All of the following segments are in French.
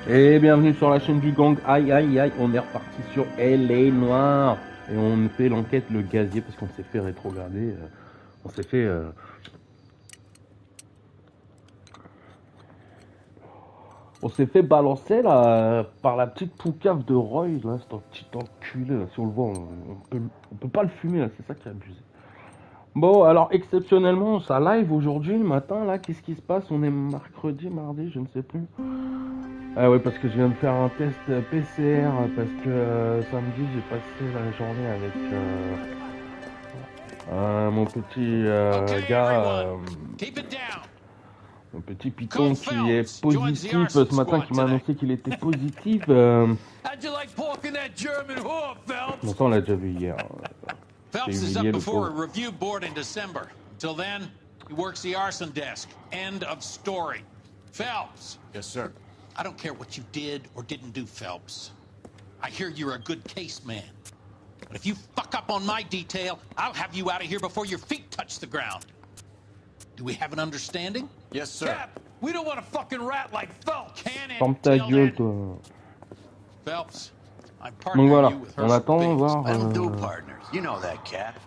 Et bienvenue sur la chaîne du gang. Aïe aïe aïe, on est reparti sur LA Noire. Et on fait l'enquête le gazier parce qu'on s'est fait rétrograder. On s'est fait balancer là par la petite poucave de Roy. Là, c'est un petit enculé. Là, si on le voit, on peut pas le fumer là, c'est ça qui est abusé. Bon, alors exceptionnellement, ça live aujourd'hui, le matin, là, qu'est-ce qui se passe? On est mercredi, mardi, je ne sais plus. Ah ouais, parce que je viens de faire un test PCR, parce que samedi, j'ai passé la journée avec mon petit gars, mon petit python qui est positif ce matin, qui m'a annoncé qu'il était positif. Bon, ça, on l'a déjà vu hier. Phelps is up before a review board in December. Until then, he works the arson desk. End of story. Phelps. Yes, sir. I don't care what you did or didn't do, Phelps. I hear you're a good case man. But if you fuck up on my detail, I'll have you out of here before your feet touch the ground. Do we have an understanding? Yes, sir. Cap, we don't want a fucking rat like Phelps. Ferme ta gueule, toi. Phelps. Donc voilà, on attend voir. I don't do partners. You know that, Cap.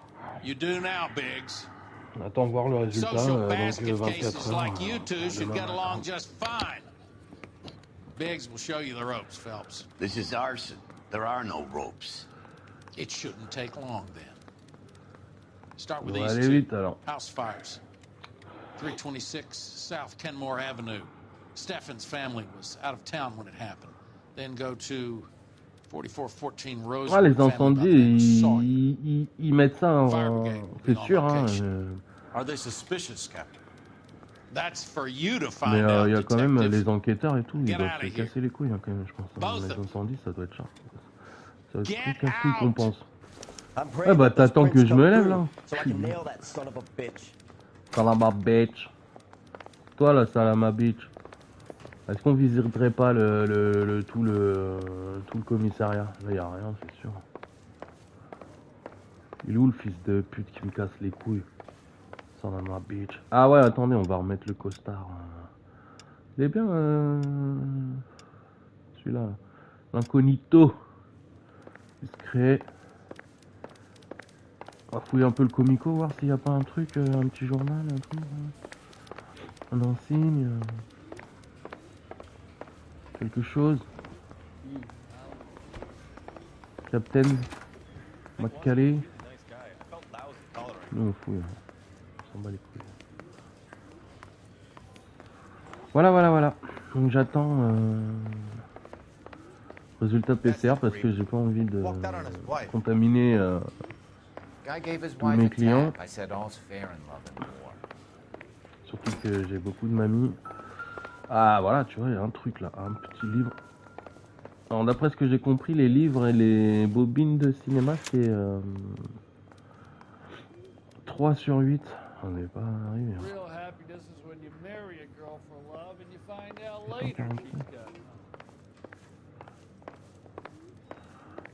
You do now, Biggs. On attend voir le résultat. Social Donc basket 24 cases heures. like you two should get along just fine. Biggs will show you the ropes, Phelps. This is arson. There are no ropes. It shouldn't take long then. Start with On va these aller two. vite alors. House fires. 326 South Kenmore Avenue. Steffen's family was out of town when it happened. Then go to 4414 Rose. Ah, les incendies, ils mettent ça en... C'est sûr, hein. Are they suspicious, Captain? That's for you to Mais find out, il y a quand même detective. les enquêteurs et tout, ils Get doivent out se of here. casser les couilles hein, quand même, je pense. Hein. Both Les of you. incendies, ça doit être cher. Ça va être Get plus casse-couille qu'on out. pense. Ah bah t'attends que je me lève là. Salama bitch. Toi là, Salama bitch. Est-ce qu'on visiterait pas tout le commissariat? Là y a rien, c'est sûr. Il est où le fils de pute qui me casse les couilles? Salama bitch. Ah ouais, attendez, on va remettre le costard. Il est bien celui-là. L'incognito. Discret. On va fouiller un peu le comico, voir s'il n'y a pas un truc, un petit journal, un truc. Un insigne. Quelque chose. Captain McCalley. Nous on fouille. On s'en bat les couilles. Voilà. Donc j'attends résultat PCR parce que j'ai pas envie de contaminer tous mes clients. Surtout que j'ai beaucoup de mamies. Ah voilà, tu vois, il y a un truc là, un petit livre. Alors d'après ce que j'ai compris, les livres et les bobines de cinéma, c'est 3 sur 8. On n'est pas arrivé.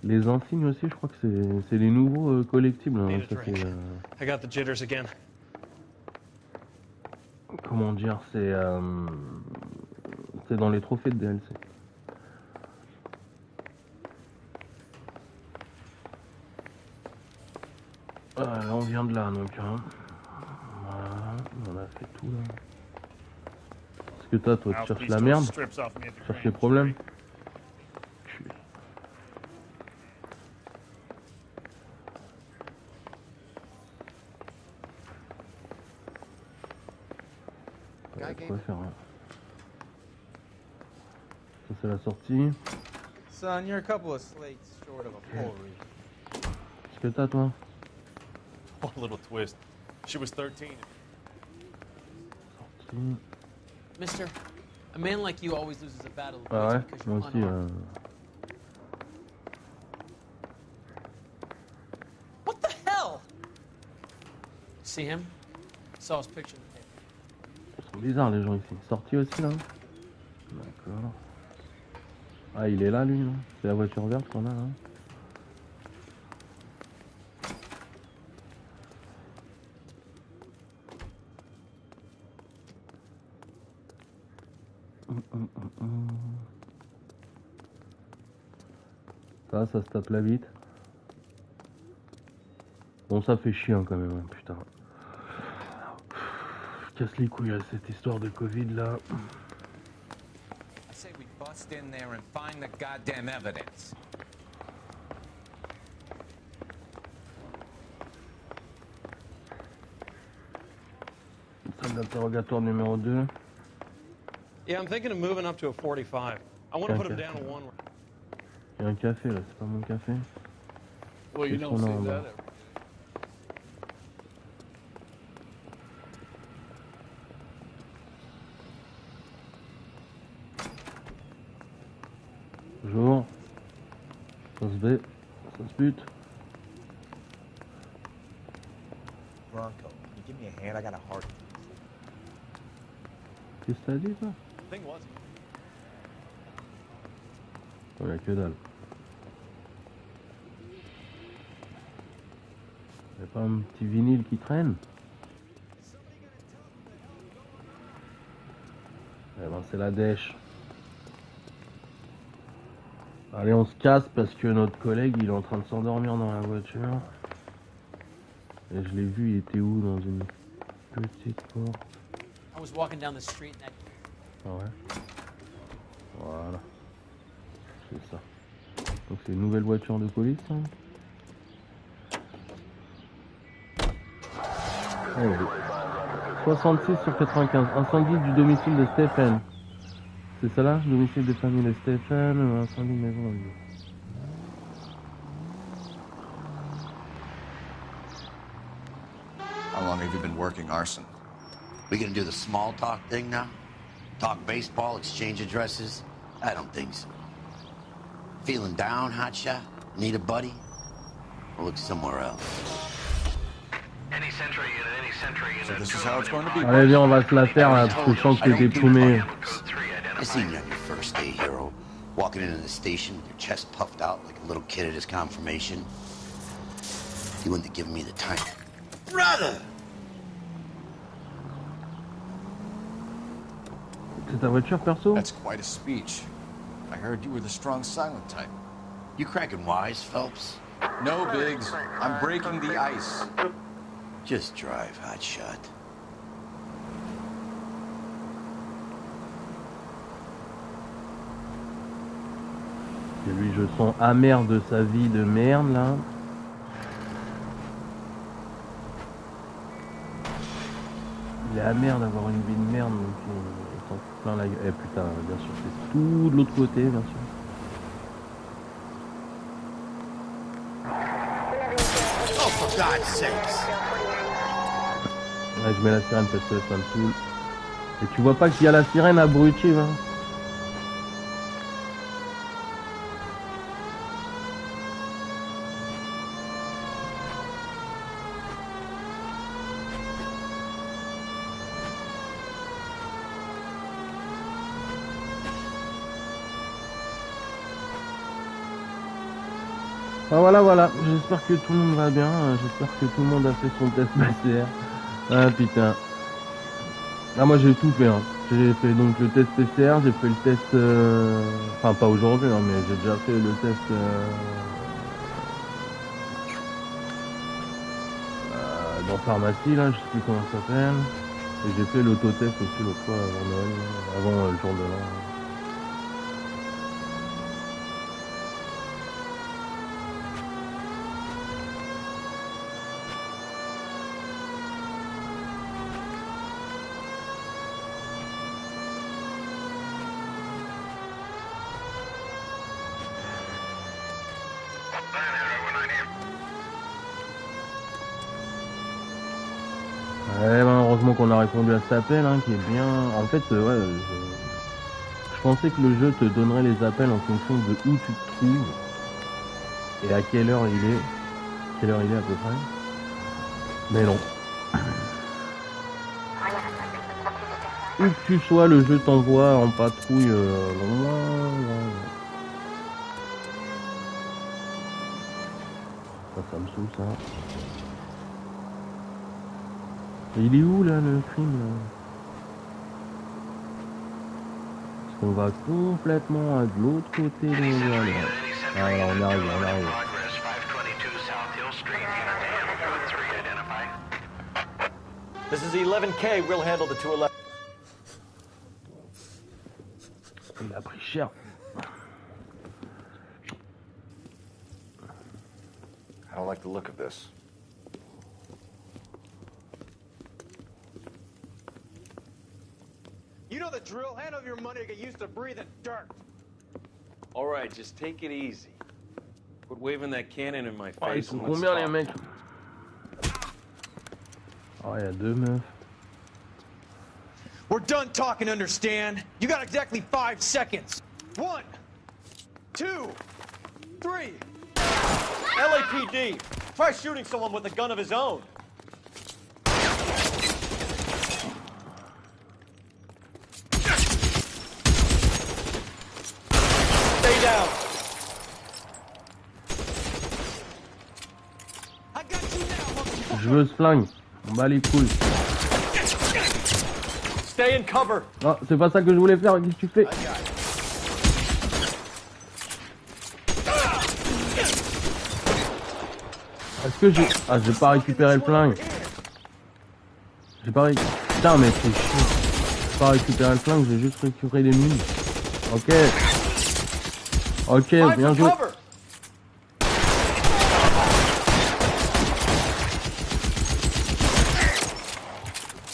Les insignes aussi, je crois que c'est les nouveaux collectibles. Hein, ça, I got the jitters again. Comment dire, c'est dans les trophées de DLC. Là on vient de là donc hein. Voilà, on a fait tout là. Qu'est-ce que toi tu cherches la merde? Tu cherches les problèmes? Quoi faire hein. Ça c'est la sortie. Son, you're a couple of slates short of a full read. Qu'est-ce que t'as toi? One little twist. She was 13. Sortie. Mister, a man like you always loses a battle Ah ouais, because moi you're aussi. unarmed. What the hell? See him? Saw his picture in the paper. Ils sont bizarres les gens ici. Sortie aussi là. D'accord. Ah il est là lui là. C'est la voiture verte qu'on a là. Ça se tape la bite. Bon, ça fait chiant quand même, hein, putain. Casse les couilles à cette histoire de Covid là. I say we bust in there and find the goddamn evidence. Salle d'interrogatoire numéro 2. Yeah, I'm thinking of moving up to a 45. I want to put him down to one. Il y a un café là, c'est pas mon café. Well, you Qu'est-ce don't qu'on a see en that bas? ever. Bonjour. Ça se bat, ça se bute. Bronco, can you give me a hand? I got a heart. Qu'est-ce que t'as dit toi? Thing was, Oh, y'a que dalle. Y'a pas un petit vinyle qui traîne? Eh ben c'est la dèche. Allez, on se casse parce que notre collègue il est en train de s'endormir dans la voiture. Et je l'ai vu, il était où? Dans une petite porte. I was walking down the street and that. Ah ouais. Voilà. C'est ça. Donc c'est une nouvelle voiture de police, hein. Oh, oui. 66/95. Incendie du domicile de Stephen. C'est ça là? Domicile de famille de Stephen, incendie de maison dans le lieu. How long have you been working arson? We gonna do the small talk thing now? Talk baseball, exchange addresses? I don't think so. Feeling down, hotshot? Need a buddy? Or look somewhere else. So this is how it's going to be. Allez viens, on va se la faire là, parce que je sens que t'es déprimé. I seen you on your first day, hero. Walking into the station with your chest puffed out like a little kid at his confirmation. You wouldn't have given me the time. Brother! C'est ta voiture perso? That's quite a speech. I heard you were the strong silent type. You cracking wise, Phelps? No, Biggs. I'm breaking the ice. Just drive, hotshot. Et lui, je sens amer de sa vie de merde là. Il est amer d'avoir une vie de merde, donc il s'en fout plein la gueule. Eh putain, bien sûr, c'est tout de l'autre côté, bien sûr. Oh, for God's sakes! Ouais, je mets la sirène parce que ça me saoule. Et tu vois pas qu'il y a la sirène abrutie, hein? Ah, voilà, j'espère que tout le monde va bien, j'espère que tout le monde a fait son test PCR. Ah putain. Ah moi j'ai tout fait, hein. J'ai fait donc le test PCR, j'ai fait le test, enfin pas aujourd'hui, hein, mais j'ai déjà fait le test dans pharmacie là, je sais plus comment ça s'appelle. Et j'ai fait l'autotest aussi l'autre fois avant Noël, avant le jour de l'an. Ouais, ben, heureusement qu'on a répondu à cet appel, hein, qui est bien. En fait, ouais, je pensais que le jeu te donnerait les appels en fonction de où tu te trouves et à quelle heure il est. Quelle heure il est à peu près. Mais non. Où que tu sois, le jeu t'envoie en patrouille loin. Ça me saoule ça. Il est où là le crime là? Parce qu'on va complètement de l'autre côté de l'endroit là. Ah, voilà, on arrive, on arrive. This is 11K. We'll handle the 211. Il a pris cher. I don't like the look of this. You know the drill. Hand over your money to get used to breathing dirt. All right, just take it easy. Quit waving that cannon in my Ah, ils face. sont and let's combien les talk. mecs? Oh, il y a 2 meufs. We're done talking, understand? You got exactly 5 seconds. 1, 2, 3. LAPD. Try shooting someone with a gun of his own. Stay down. I got you now, motherfucker. Je veux ce flingue. On bat les couilles. Stay in cover. Non, c'est pas ça que je voulais faire. Qu'est-ce que tu fais? Est-ce que j'ai... Ah, j'ai pas récupéré le flingue. J'ai pas récupéré... Putain, mais c'est chiant. J'ai pas récupéré le flingue, j'ai juste récupéré les mules. Ok. Ok, bien joué.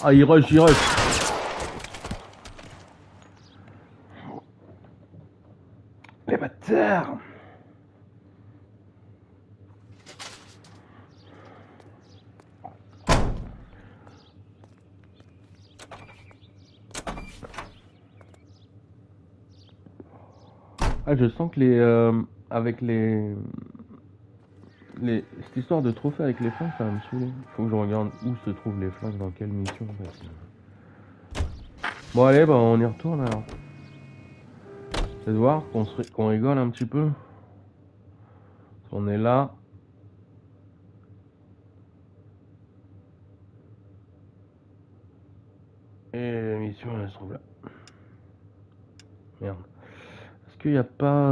Ah, il rush, il rush. Les bâtards. Ah, je sens que avec cette histoire de trophée avec les flingues, ça va me saouler. Faut que je regarde où se trouvent les flingues, dans quelle mission. Parce que... Bon allez, bah on y retourne alors. C'est de voir qu'on rigole un petit peu. On est là. Et la mission elle se trouve là. Merde. Est-ce qu'il n'y a pas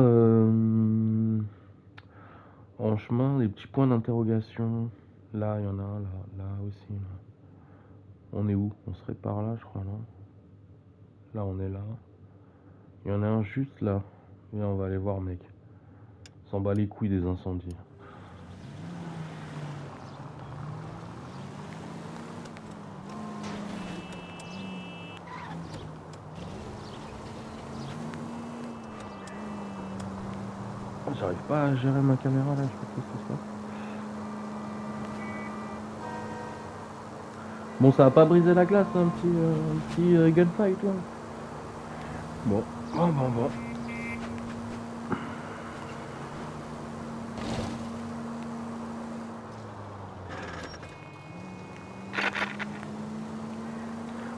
en chemin des petits points d'interrogation? Là, il y en a un, là aussi. Là. On est où? On serait par là, je crois, non? Là, on est là. Il y en a un juste là. Viens, on va aller voir, mec. On s'en bat les couilles des incendies. J'arrive pas à gérer ma caméra là, je sais pas ce qui se passe. Bon, ça a pas brisé la glace, un petit gunfight là. Bon.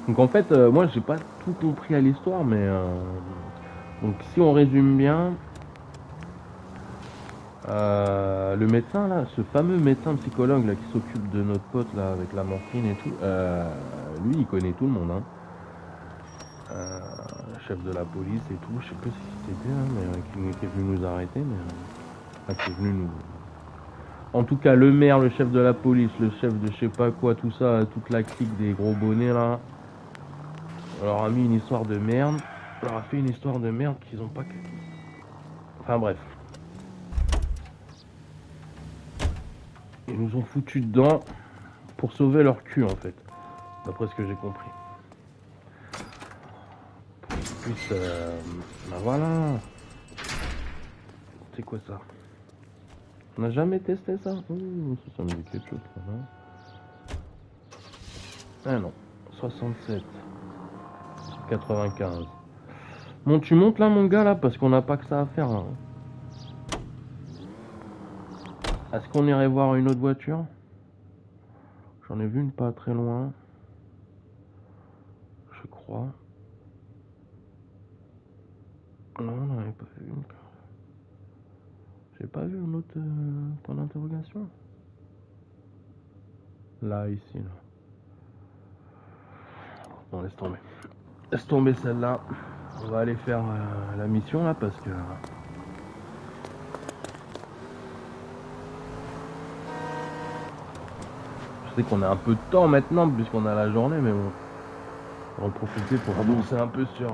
Donc en fait, moi j'ai pas tout compris à l'histoire, mais donc si on résume bien, le médecin là, ce fameux médecin psychologue là qui s'occupe de notre pote là avec la morphine et tout, lui il connaît tout le monde, hein. Chef de la police et tout, je sais pas si c'était, hein, mais qui est venu nous arrêter, mais qui est venu nous. En tout cas, le maire, le chef de la police, le chef de je sais pas quoi, tout ça, toute la clique des gros bonnets là, on leur a mis une histoire de merde, on leur a fait une histoire de merde qu'ils ont pas. Enfin bref. Ils nous ont foutu dedans pour sauver leur cul en fait, d'après ce que j'ai compris. Pour qu'ils puissent, bah voilà. C'est quoi ça? On n'a jamais testé ça? Ouh, ça me dit quelque chose là, non? Ah non, 67, 95. Bon, tu montes là mon gars là, parce qu'on n'a pas que ça à faire là. Est-ce qu'on irait voir une autre voiture? J'en ai vu une pas très loin. Je crois. Non, on n'en avait pas vu une. J'ai pas vu un autre point d'interrogation. Là, ici, là. Bon, laisse tomber. Laisse tomber celle-là. On va aller faire la mission là parce que sais qu'on a un peu de temps maintenant puisqu'on a la journée, mais bon. On va en profiter pour avancer un peu sur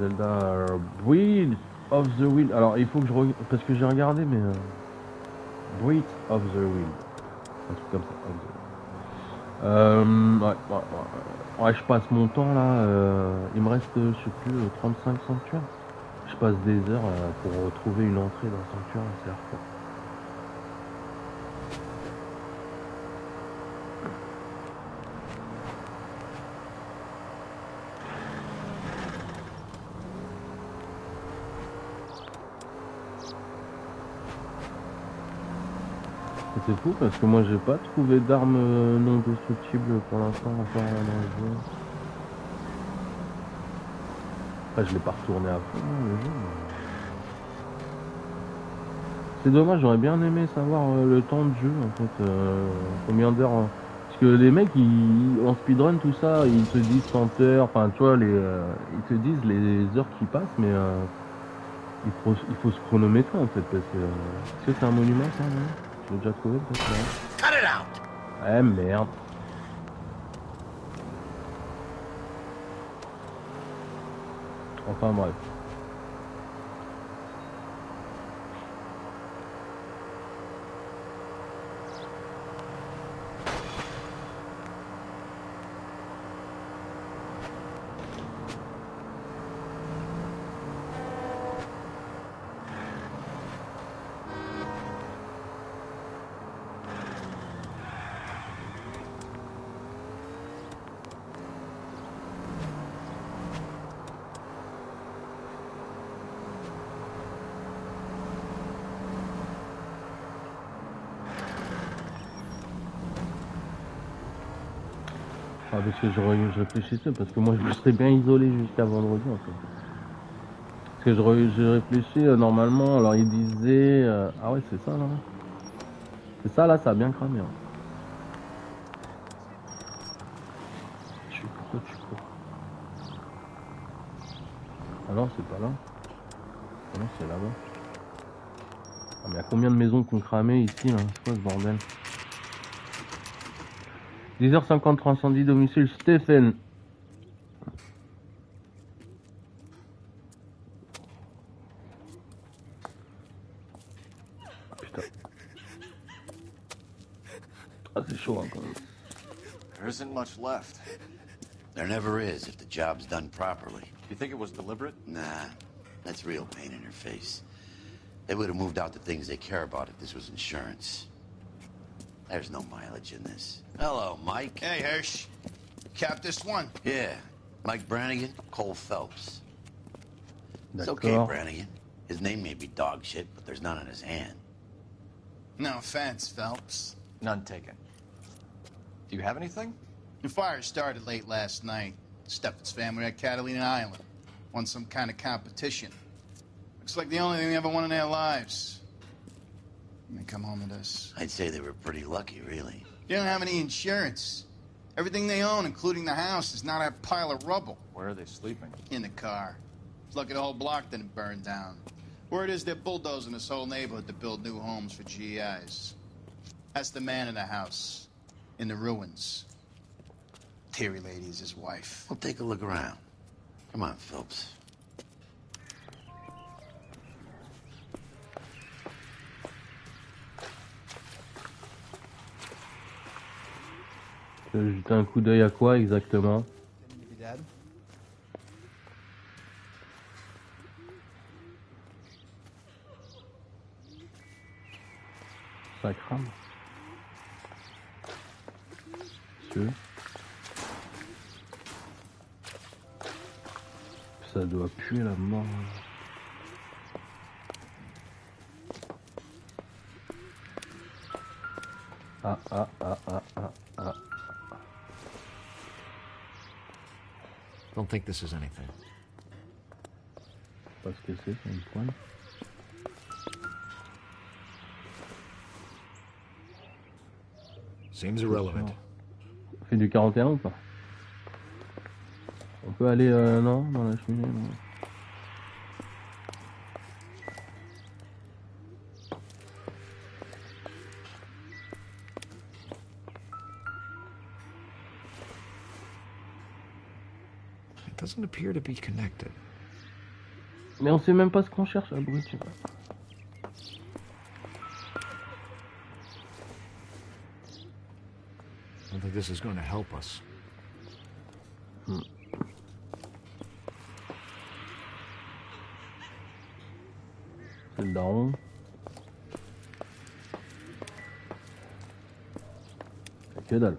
Zelda Breath of the Wild. Alors il faut que je regarde, parce que j'ai regardé, mais Breath of the Wild. Un truc comme ça. Ouais, je passe mon temps là. Il me reste, je sais plus, 35 sanctuaires. Je passe des heures pour retrouver une entrée dans le sanctuaire, c'est hardcore. C'est fou parce que moi j'ai pas trouvé d'armes non destructibles pour l'instant encore dans le jeu. Après je l'ai pas retourné à fond le jeu. Mais... c'est dommage, j'aurais bien aimé savoir le temps de jeu en fait, combien d'heures. Parce que les mecs en speedrun tout ça, ils te disent 100 heures, enfin tu vois, ils te disent les heures qui passent, mais il faut se chronométrer en fait parce que. Est-ce que c'est un monument ça non? Je l'ai déjà trouvé peut-être là. Cut it out! Eh merde. Enfin bref. Ah, parce que je réfléchissais, parce que moi je serais bien isolé jusqu'à vendredi en fait. Parce que je réfléchis normalement, alors il disait... ah ouais c'est ça là. C'est ça là, ça a bien cramé. Hein. Pourquoi tu cours? Ah non c'est pas là. Ah non c'est là-bas. Ah mais il y a combien de maisons qui ont cramé ici là? C'est quoi ce bordel? 10h53, incendie domicile Stephen. Putain. Ah c'est chaud hein, quand même. There isn't much left. There never is if the job's done properly. You think it was deliberate? Nah, that's real pain in your face. They would have moved out the things they care about if this was insurance. There's no mileage in this. Hello, Mike. Hey, Hirsch. Cap this one. Yeah, Mike Brannigan, Cole Phelps. It's okay, D'accord. Brannigan. His name may be dog shit, but there's none in his hand. No offense, Phelps. None taken. Do you have anything? The fire started late last night. Steffen's family at Catalina Island. Won some kind of competition. Looks like the only thing they ever won in their lives. And they come home to this. I'd say they were pretty lucky, really. They don't have any insurance. Everything they own, including the house, is now that pile of rubble. Where are they sleeping? In the car. It's lucky the whole block didn't burn down. Word is they're bulldozing this whole neighborhood to build new homes for GIs. That's the man in the house. In the ruins. Terry lady is his wife. Well, take a look around. Come on, Phelps. Je vais jeter un coup d'œil à quoi exactement? Ça crame. Monsieur. Ça doit puer la mort. Ah. Don't think this is anything. Pas ce que c'est une pointe. Seems irrelevant. On fait du 41 ou pas? On peut aller non, dans la cheminée non. doesn't appear to be connected. Mais on sait même pas ce qu'on cherche, abruti. I don't think this is going to help us. C'est le daron. C'est que dalle.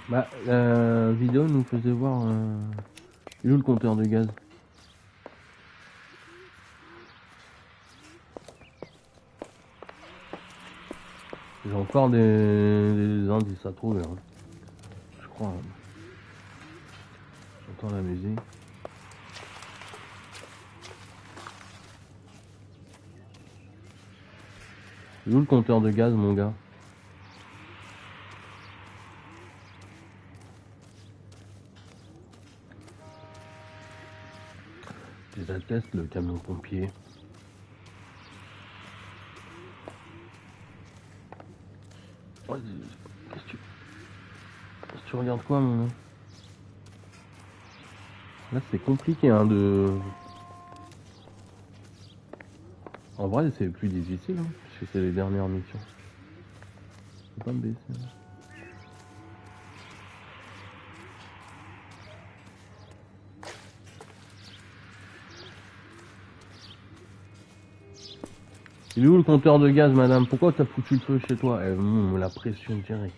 Bah, la vidéo nous faisait voir... Il est où le compteur de gaz? J'ai encore des indices à trouver. Hein. Je crois. Hein. J'entends la musique. Il est où le compteur de gaz, mon gars? Je déteste le camion pompier. Oh, qu'est-ce que tu regardes quoi, mon gars? Là, c'est compliqué, hein, de... En vrai, c'est plus difficile, hein, parce que c'est les dernières missions. Je peux pas me baisser. Hein. Il est où le compteur de gaz, madame? Pourquoi t'as foutu le feu chez toi? La pression directe.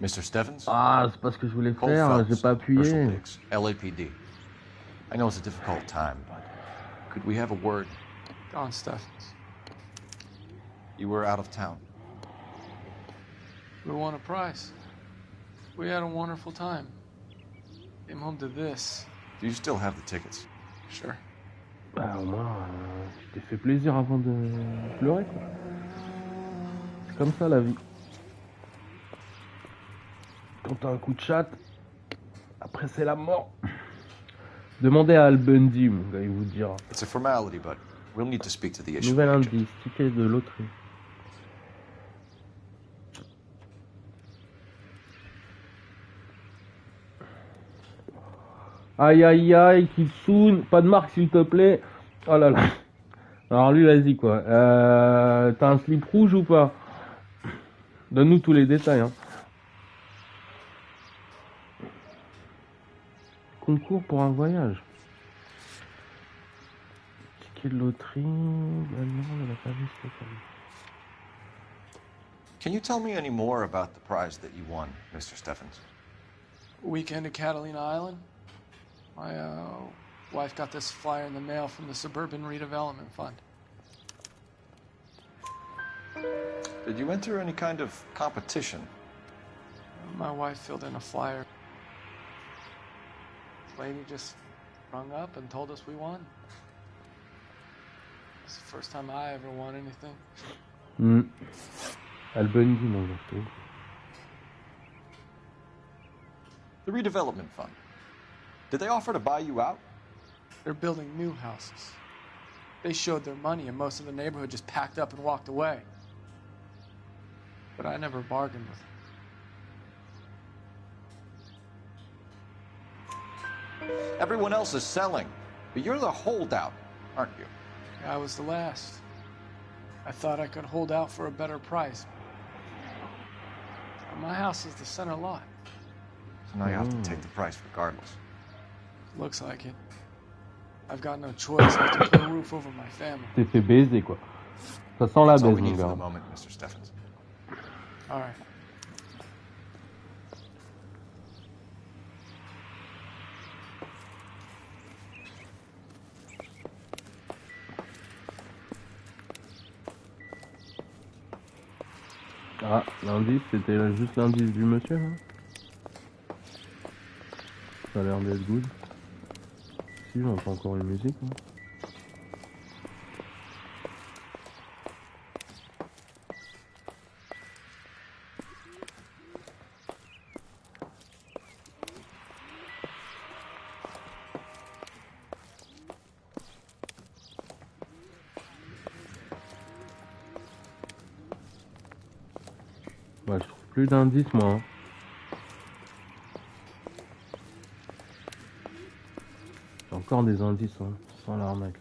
Mr. Stevens? Ah, c'est pas ce que je voulais faire, j'ai pas appuyé. LAPD. I know it's a difficult time, but could we have a word? John Stephens. You were out of town. We won a prize. We had a wonderful time. Came home to this. Do you still have the tickets? Sure. Bah au moins, tu t'es fait plaisir avant de pleurer, quoi. C'est comme ça la vie. Quand t'as un coup de chatte, après c'est la mort. Demandez à Al Bundy, mon gars, il vous dira. It's a formality, but we'll need to speak to the issue. Nouvel indice, ticket de loterie. Aïe aïe aïe, Kitsune, pas de marque s'il te plaît. Oh là là. Alors lui, vas-y quoi. T'as un slip rouge ou pas? Donne-nous tous les détails. Hein. Concours pour un voyage. Ticket de loterie. Can you tell me any more about the prize that you won, Mr. Stephens? Weekend at Catalina Island. My wife got this flyer in the mail from the Suburban Redevelopment Fund. Did you enter any kind of competition? My wife filled in a flyer. This lady just rung up and told us we won. It's the first time I ever won anything. Al Bundy, mon gars. The redevelopment fund. Did they offer to buy you out? They're building new houses. They showed their money and most of the neighborhood just packed up and walked away. But I never bargained with them. Everyone else is selling, but you're the holdout, aren't you? I was the last. I thought I could hold out for a better price. My house is the center lot. So now you have to take the price regardless. Looks like it. I've got no choice. I have to put a roof over my family. T'es fait baiser quoi. Ça sent la That's all baise, we mon need for gars. the moment, Mr. Stephens. All right. Ah, l'indice, c'était juste l'indice du monsieur, hein. Ça a l'air d'être good. Si, j'entends encore une musique, hein. plus d'indices, moi. Hein. J'ai encore des indices, hein, sans l'arnaque. Là.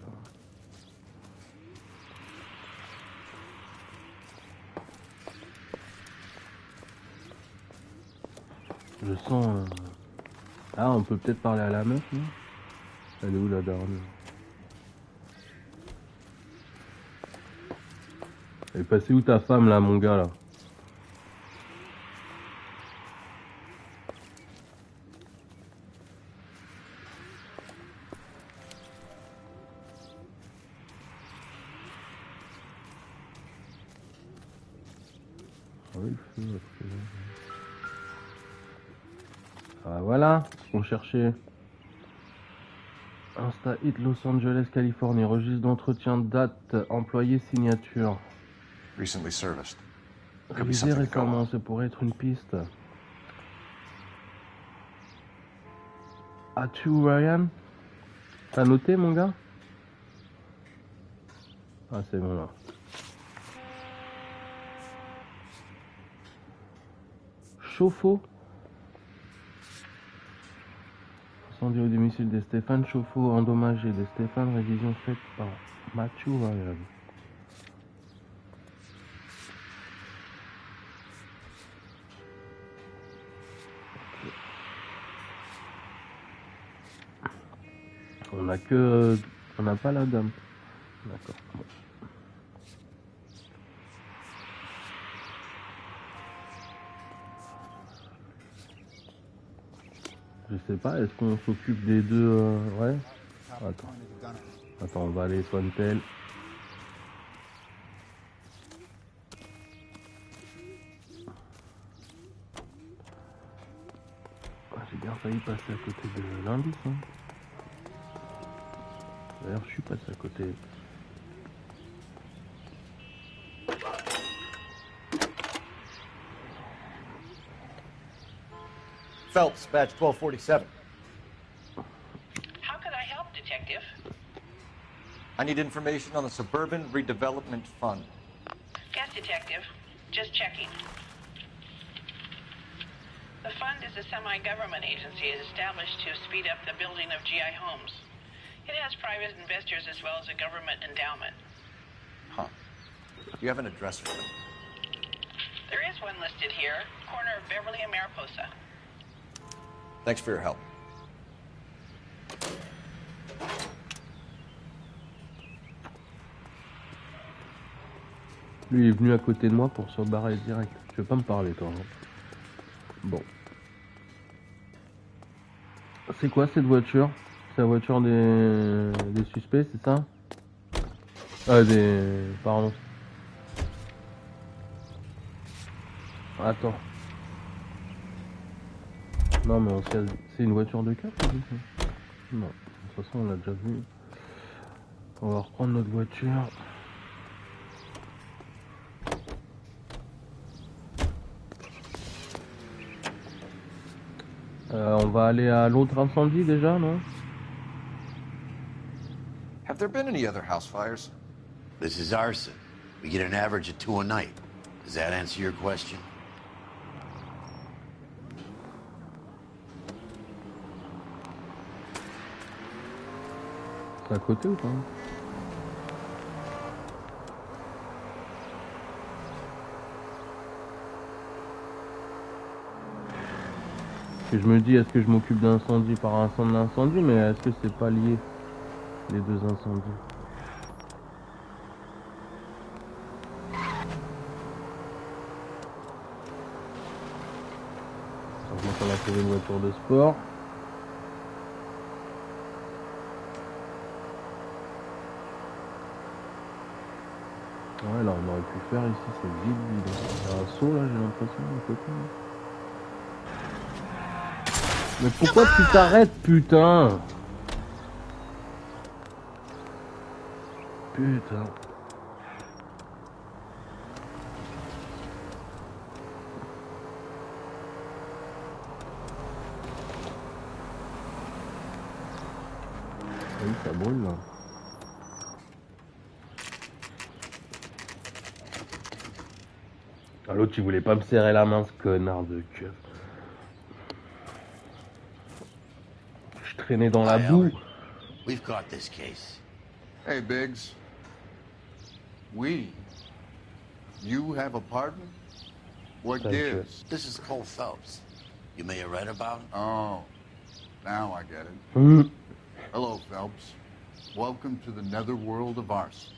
Je sens... Ah, on peut peut-être parler à la meuf, non? Elle est où la dernière? Elle est passée où ta femme là, mon gars là? Ah, voilà ce qu'on cherchait. Insta Hit Los Angeles, Californie. Registre d'entretien, date, employé, signature. Recently serviced. Révisé récemment, ça pourrait être une piste. As-tu Ryan? T'as noté mon gars? Ah c'est bon là. Chauffe-eau. Incendie au domicile de Stéphane. Chauffe-eau endommagé de Stéphane. Révision faite par Mathieu Ryan. On a que... On n'a pas la dame. D'accord. Bon. Je sais pas, est-ce qu'on s'occupe des deux... Ouais. Attends, on va aller Swantel. J'ai bien failli passer à côté de l'indice. Hein. D'ailleurs, je suis passé à côté. Phelps, badge 1247. How could I help, Detective? I need information on the Suburban Redevelopment Fund. Yes, Detective. Just checking. The fund is a semi-government agency established to speed up the building of GI homes. It has private investors as well as a government endowment. Huh. Do you have an address for them? There is one listed here, corner of Beverly and Mariposa. Thanks for your help. Lui est venu à côté de moi pour se barrer direct. Tu veux pas me parler toi hein. Bon. C'est quoi cette voiture? C'est la voiture des suspects, c'est ça? Pardon. Attends. Non mais c'est une voiture de caf ou non, de toute façon on l'a déjà vu. On va reprendre notre voiture. On va aller à l'autre incendie déjà, non? Have there been any other house fires? This is arson. We get an average of 2 a night. Does that answer your question? C'est à côté ou pas? Et je me dis, est-ce que je m'occupe d'incendie par un centre d'incendie, mais est-ce que c'est pas lié, les deux incendies? On a trouvé une voiture de sport. Ouais, là on aurait pu faire ici, c'est vide. Il y a un saut là, j'ai l'impression, à côté. Mais pourquoi tu t'arrêtes, putain? Putain. Oui, ça brûle là. Ah, l'autre, il voulait pas me serrer la main, ce connard de keuf. Je traînais dans la Hi, boue. Albert. We've got this case. Hey, Biggs. We? You have a partner? What Thank you. gives? This is Cole Phelps. You may have read about him. Oh, now I get it. Mm. Hello, Phelps. Welcome to the netherworld of arson.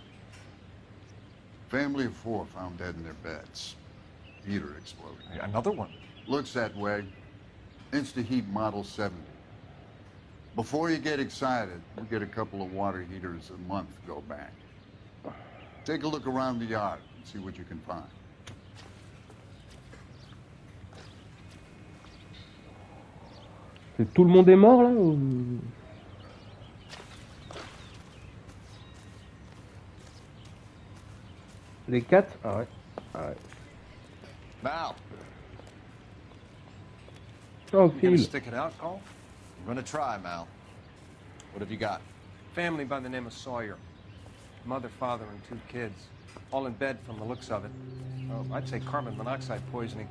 Family of 4 found dead in their beds. Heater exploded. Another one? Looks that way. Insta-Heat Model 70. Before you get excited, we get a couple of water heaters a month go back. Take a look around the yard and see what you can find. Tout le monde est mort là ou... Les 4? Ah ouais. Ah ouais. Mal, Oh, You gonna Phil. stick it out, Cole? I'm gonna try, Mal. What have you got? Family by the name of Sawyer. Mother, father, and 2 kids. All in bed from the looks of it. Oh, I'd say carbon monoxide poisoning.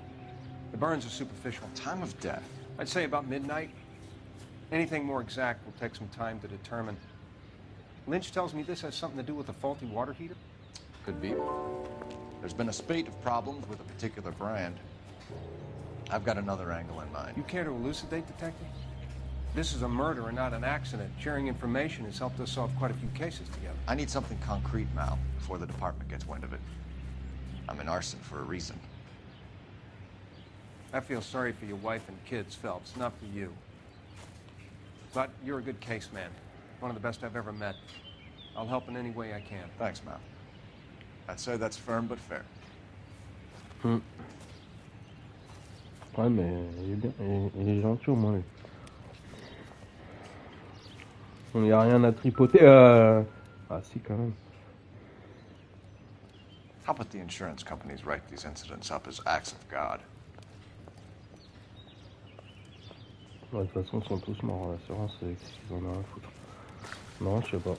The burns are superficial. Time of death. I'd say about midnight. Anything more exact will take some time to determine. Lynch tells me this has something to do with a faulty water heater. Could be. There's been a spate of problems with a particular brand. I've got another angle in mind. You care to elucidate, Detective? This is a murder and not an accident. Sharing information has helped us solve quite a few cases together. I need something concrete, Mal, before the department gets wind of it. I'm in arson for a reason. I feel sorry for your wife and kids, Phelps, not for you. But you're a good case man. One of the best I've ever met. I'll help in any way I can. Thanks, Mal. I'd say that's firm but fair. Hmm. Ouais, mais il est bien, il est gentil au moins lui. Il n'y a rien à tripoter. Ah si, quand même. How about the insurance companies write these incidents up as acts of God? Ouais, de toute façon, ils sont tous morts. L'assurance, c'est qu'ils en ont rien à foutre. Non, je sais pas.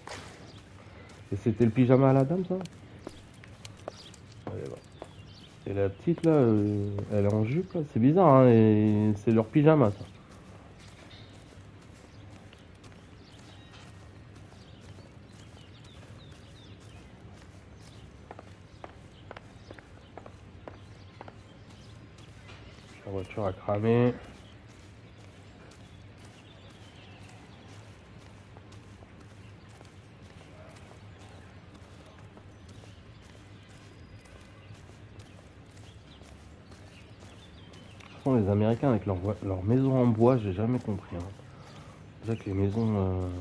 Et c'était le pyjama à la dame, ça? Allez, va. Et la petite, là, elle est en jupe, là. C'est bizarre, hein. Et c'est leur pyjama, ça. La voiture a cramé. Les Américains avec leur maison en bois, j'ai jamais compris. Hein. Déjà que les maisons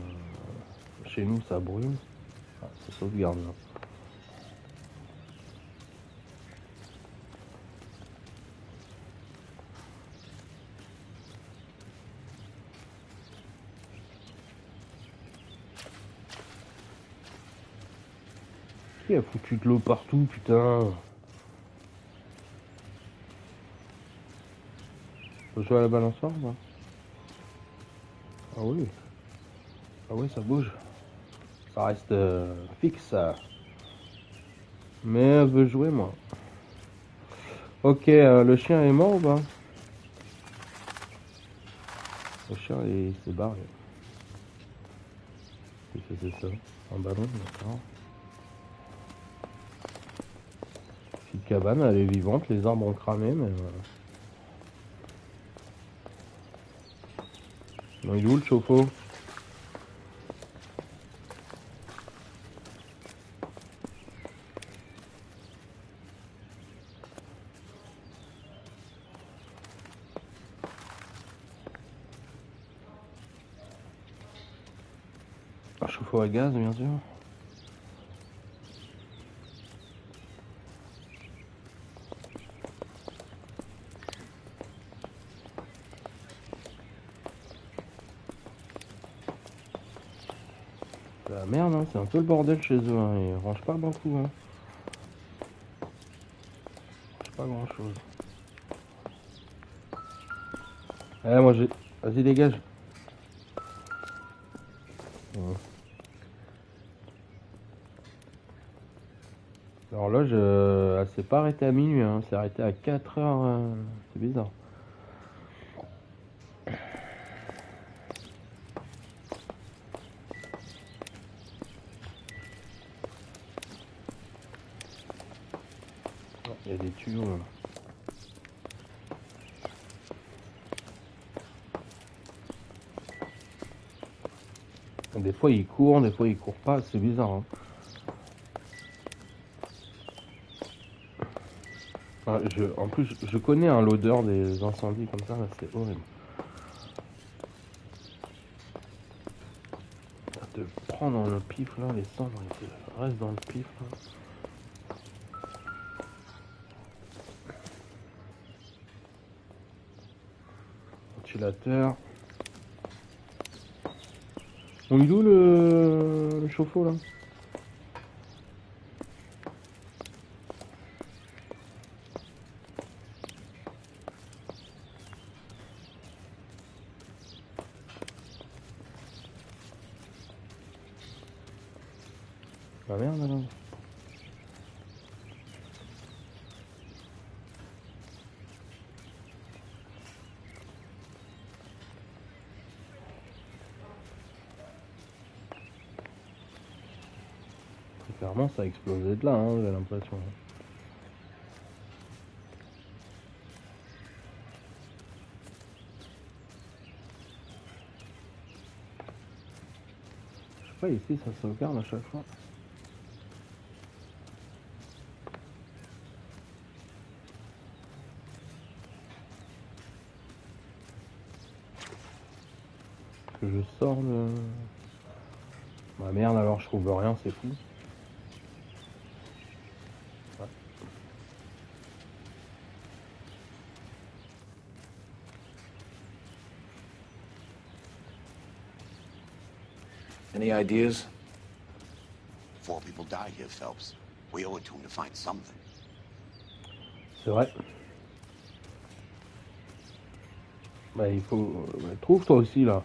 chez nous ça brûle, ah, ça sauvegarde là. Qui a foutu de l'eau partout, putain? Faut jouer à la balançoire, là? Ah oui. Ah oui, ça bouge. Ça reste fixe. Mais elle veut jouer, moi. Ok, le chien est mort ou pas? Le chien, il s'est barré. Il faisait ça. Un ballon, d'accord. Petite cabane, elle est vivante. Les arbres ont cramé, mais... Non, il est où le chauffe-eau? Un chauffe-eau à gaz, bien sûr. La merde, hein, c'est un peu le bordel chez eux, hein. Ils rangent pas beaucoup. Hein. Pas grand chose. Eh, moi j'ai. Vas-y, dégage. L'horloge c'est pas arrêté à minuit, hein. C'est arrêté à 4 heures. C'est bizarre. Il y a des tuyaux là. Des fois il court, des fois il court pas, c'est bizarre. Hein. Ah, en plus, je connais l'odeur des incendies comme ça, c'est horrible. De prendre dans le pif là, les cendres, ils restent dans le pif là. Ventilateur. On est où le chauffe-eau là? Ah merde alors. Clairement ça a explosé de là, hein, j'ai l'impression. Je sais pas, ici ça sauvegarde à chaque fois. Que je sors le... Bah merde alors je trouve rien, c'est fou. Ouais. Any ideas? 4 people died here, Phelps. We owe it to him to find something. C'est vrai. Bah il faut... trouve toi aussi là.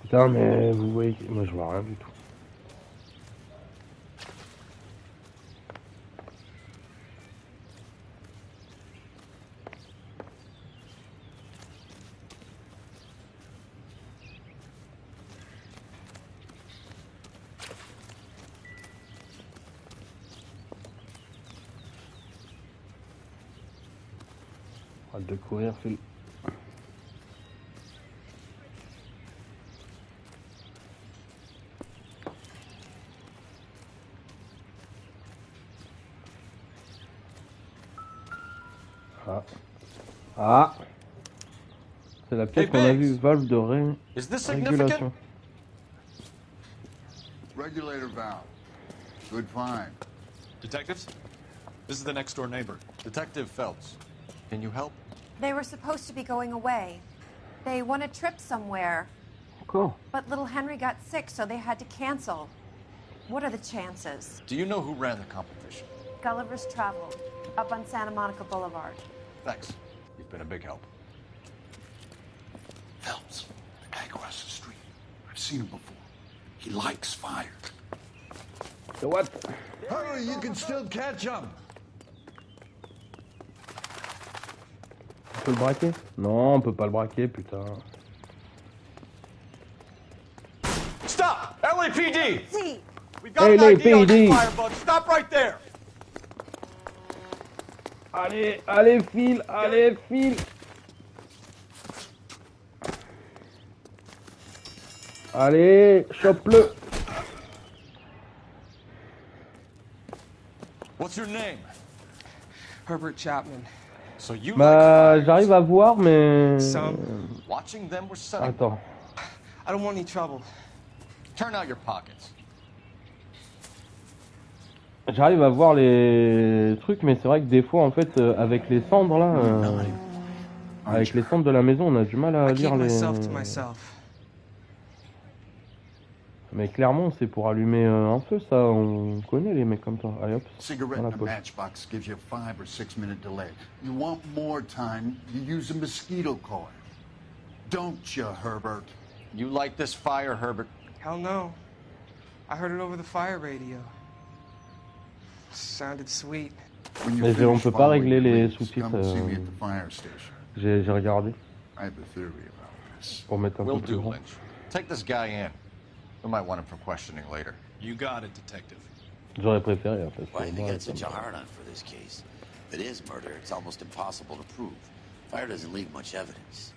Putain mais vous voyez... Moi je vois rien du tout. Hâte de courir, Phil. Ah. Ah. C'est la pièce qu'on a vue, valve de régulation. Regulator valve. Good find. Detectives? This is the next door neighbor. Detective Phelps, can you help? They were supposed to be going away. They won a trip somewhere. Cool. But little Henry got sick, so they had to cancel. What are the chances? Do you know who ran the competition? Gulliver's Travel, up on Santa Monica Boulevard. Thanks. You've been a big help. Phelps, the guy across the street. I've seen him before. He likes fire. So what? Hurry, you can still catch him. On peut le braquer? Non, on peut pas le braquer, putain. Stop! LAPD! See. We've got an ID on LAPD. this firebug. Stop right there! Allez, allez, file, allez, file. Allez, chope-le. What's your name? Herbert Chapman. So you Bah, j'arrive à voir, mais... Watching them or setting? Attends. I don't want any trouble. Turn out your pockets. J'arrive à voir les trucs, mais c'est vrai que des fois, en fait, avec les cendres, là... avec les cendres de la maison, on a du mal à lire les... Mais clairement, c'est pour allumer un feu, ça. On connaît les mecs comme toi. Allez hop, Cigarette dans in la a poche. matchbox gives you a 5 or 6 minute delay. You want more time, you use a mosquito coil. Don't you, Herbert? You like this fire, Herbert? Hell no. I heard it over the fire radio. Sounded sweet. Mais on peut pas régler les sous-titres. Come see me at the fire station. J'ai regardé. I have a theory about this. Pour mettre un peu Will plus do, grand. Lynch. Take this guy in. We might want him for questioning later. You got it, detective. J'aurais préféré en fait. Why do you think I had such a hard on for this case? If it is murder, it's almost impossible to prove. Fire doesn't leave much evidence.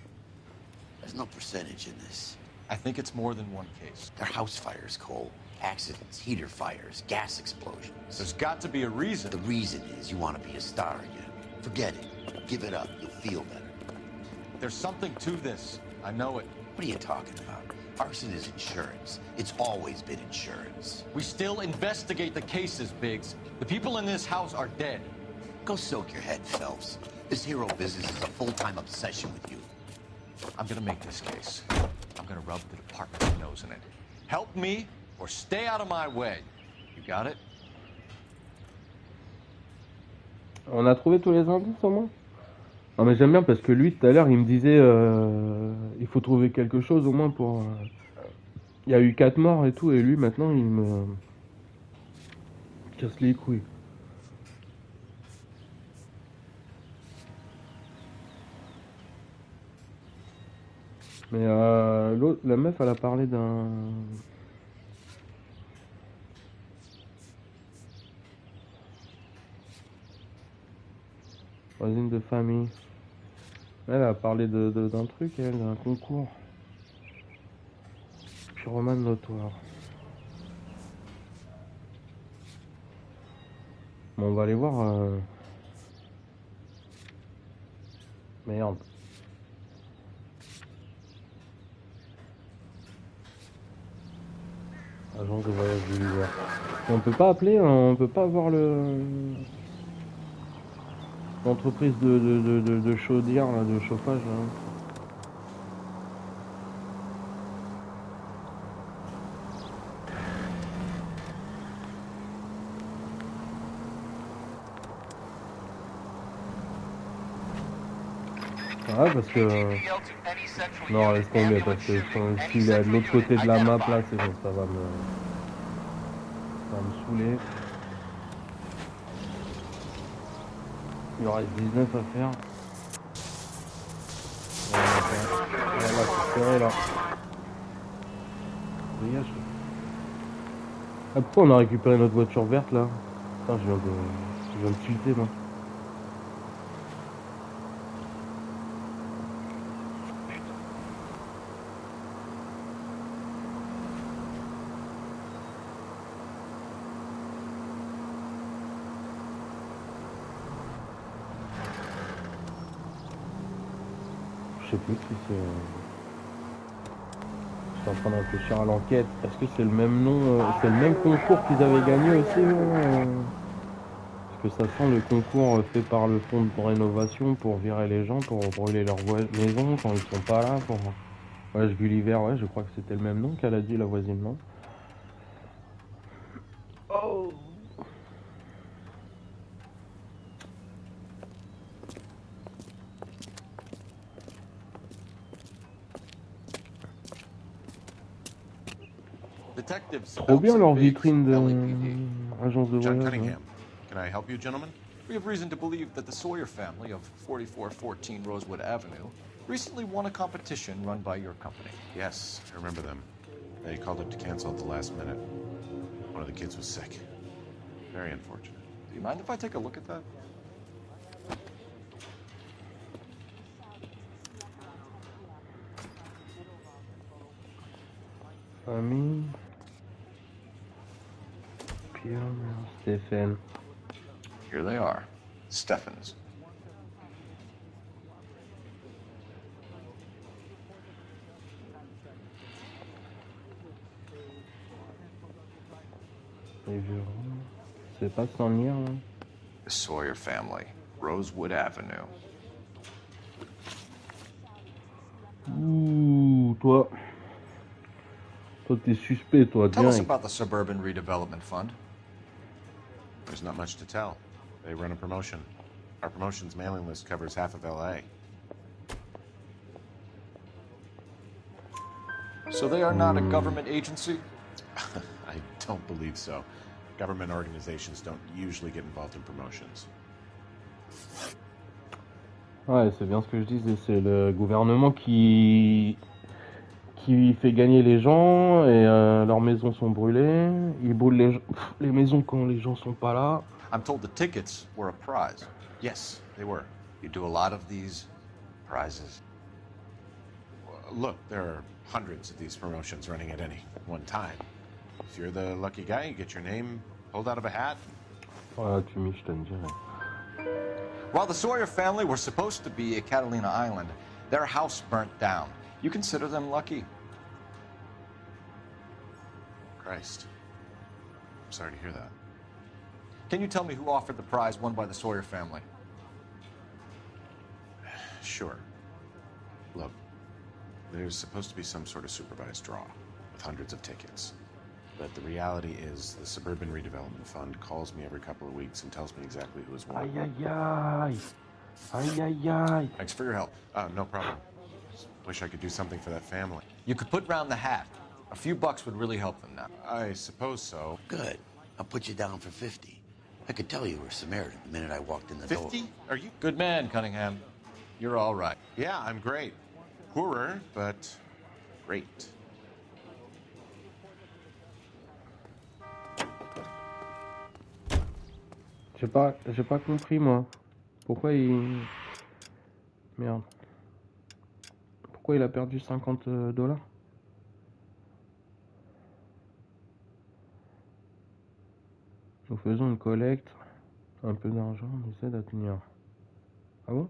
There's no percentage in this. I think it's more than one case. They're house fires, Cole. Accidents, heater fires, gas explosions. There's got to be a reason. The reason is you want to be a star again. Forget it. Give it up. You'll feel better. There's something to this. I know it. What are you talking about? Arson is insurance. It's always been insurance. We still investigate the cases, Biggs. The people in this house are dead. Go soak your head, Phelps. This hero business is a full-time obsession with you. I'm gonna make this case. I'm gonna rub the department's nose in it. Help me or stay out of my way. You got it? On a trouvé tous les indices au moins? Non mais j'aime bien parce que lui tout à l'heure il me disait il faut trouver quelque chose au moins pour... Il y a eu 4 morts et tout et lui maintenant il me casse les couilles. Mais l'autre, la meuf elle a parlé d'un... voisine de famille. Elle a parlé d'un truc, elle, d'un concours. Pyromane notoire. Bon, on va aller voir. Merde. Agence de voyage de l'hiver. On peut pas appeler, on peut pas avoir l'entreprise de chaudière, là, de chauffage. Là. Ouais, parce que... Non, laisse tomber, parce que s'il est de l'autre côté de la map, là, c'est bon, ça va me saouler. Il en reste 19 à faire. Voilà, c'est serré, là. Dégage. Ah, pourquoi on a récupéré notre voiture verte, là? Putain, je viens de tilter, moi. Je sais plus si c'est... Je suis en train de réfléchir à l'enquête. Est-ce que c'est le même nom, c'est le même concours qu'ils avaient gagné aussi Parce que ça sent le concours fait par le fonds de rénovation pour virer les gens, pour brûler leur maison quand ils sont pas là. Pour... Ouais, Gulliver, ouais, je crois que c'était le même nom qu'elle a dit, la voisine, non? Oh. Trop bien leur vitrine de agence de John voyage. Cunningham. Ouais. Can I help you, gentlemen? We have reason to believe that the Sawyer family of 4414 Rosewood Avenue recently won a competition run by your company. Yes, I remember them. They called up to cancel at the last minute. One of the kids was sick. Very unfortunate. Do you mind if I take a look at that? Famille. Pierre, Stéphane. Here they are. Stephens. C'est pas sans lire, là. The Sawyer family, Rosewood Avenue. Ouh, toi. Toi, t'es suspect, toi, Tell us direct. about the Suburban Redevelopment Fund. There's not much to tell. They run a promotion. Our promotion's mailing list covers half of LA. So they are not a government agency? I don't believe so. Government organizations don't usually get involved in promotions. Ouais, c'est bien ce que je disais, c'est le gouvernement qui fait gagner les gens et leurs maisons sont brûlées. Ils brûlent les maisons quand les gens sont pas là. I'm told the tickets were a prize. Yes, they were. You do a lot of these prizes. Look, there are hundreds of these promotions running at any one time. If you're the lucky guy, you get your name pulled out of a hat. Voilà, tu michetonnes direct. While the Sawyer family were supposed to be at Catalina Island, their house burnt down. You consider them lucky? Christ. I'm sorry to hear that. Can you tell me who offered the prize won by the Sawyer family? Sure. Look, there's supposed to be some sort of supervised draw with hundreds of tickets. But the reality is the Suburban Redevelopment Fund calls me every couple of weeks and tells me exactly who has won. Aïe aïe aïe. Aïe aïe aïe. Thanks for your help. No problem. Just wish I could do something for that family. You could put round the hat. A few bucks would really help them now. I suppose so. Good. I'll put you down for 50. I could tell you were Samaritan the minute I walked in the door. 50? Are you? Good man, Cunningham. You're all right. Yeah, I'm great. Poorer, but great. J'ai pas compris, moi. Pourquoi il... Merde. Pourquoi il a perdu $50? Nous faisons une collecte. Un peu d'argent nous aide à tenir. Ah bon?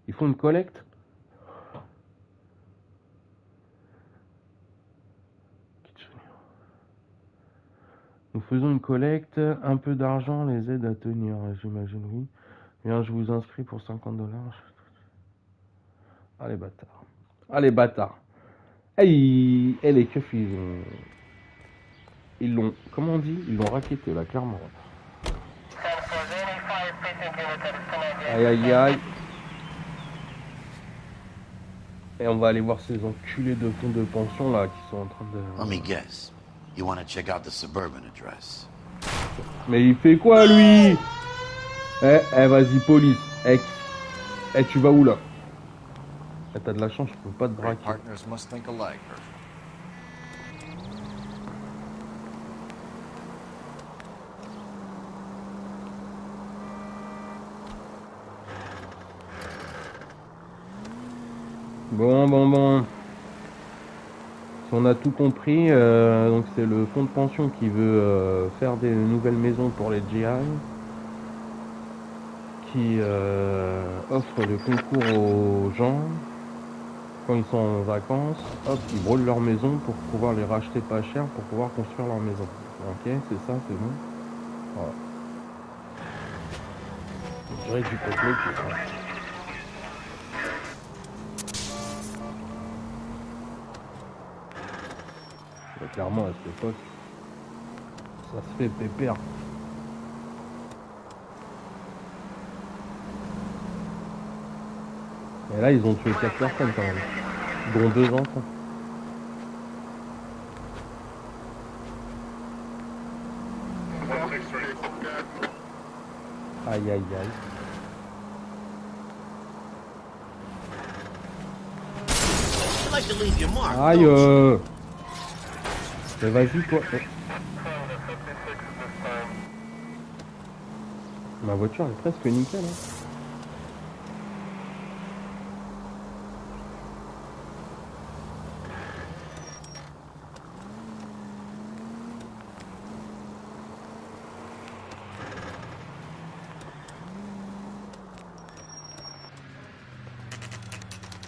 Ils font une collecte? Nous faisons une collecte, un peu d'argent les aide à tenir, j'imagine, oui. Bien, je vous inscris pour $50. Allez, bâtard. Allez, bâtard. Hey, les keufs, ils l'ont, comment on dit? Ils l'ont racketté, là, clairement. Aïe, aïe, aïe. Et on va aller voir ces enculés de fonds de pension, là, qui sont en train de... Let me guess. You want to check out the Suburban address? Mais il fait quoi, lui? Vas-y, police. Tu vas où, là? T'as de la chance, je peux pas te braquer. Partners must think alike. Bon. Si on a tout compris, donc c'est le fonds de pension qui veut faire des nouvelles maisons pour les GI, qui offre le concours aux gens quand ils sont en vacances, hop, ils brûlent leur maison pour pouvoir les racheter pas cher pour pouvoir construire leur maison. Ok, c'est ça, c'est bon. Voilà. Je dirais du complot, c'est ça. Clairement, à cette époque, ça se fait pépère. Et là, ils ont tué 4 personnes quand même, dont 2 enfants. Aïe, aïe, aïe. Aïe, mais vas-y, toi. Ma voiture est presque nickel, hein.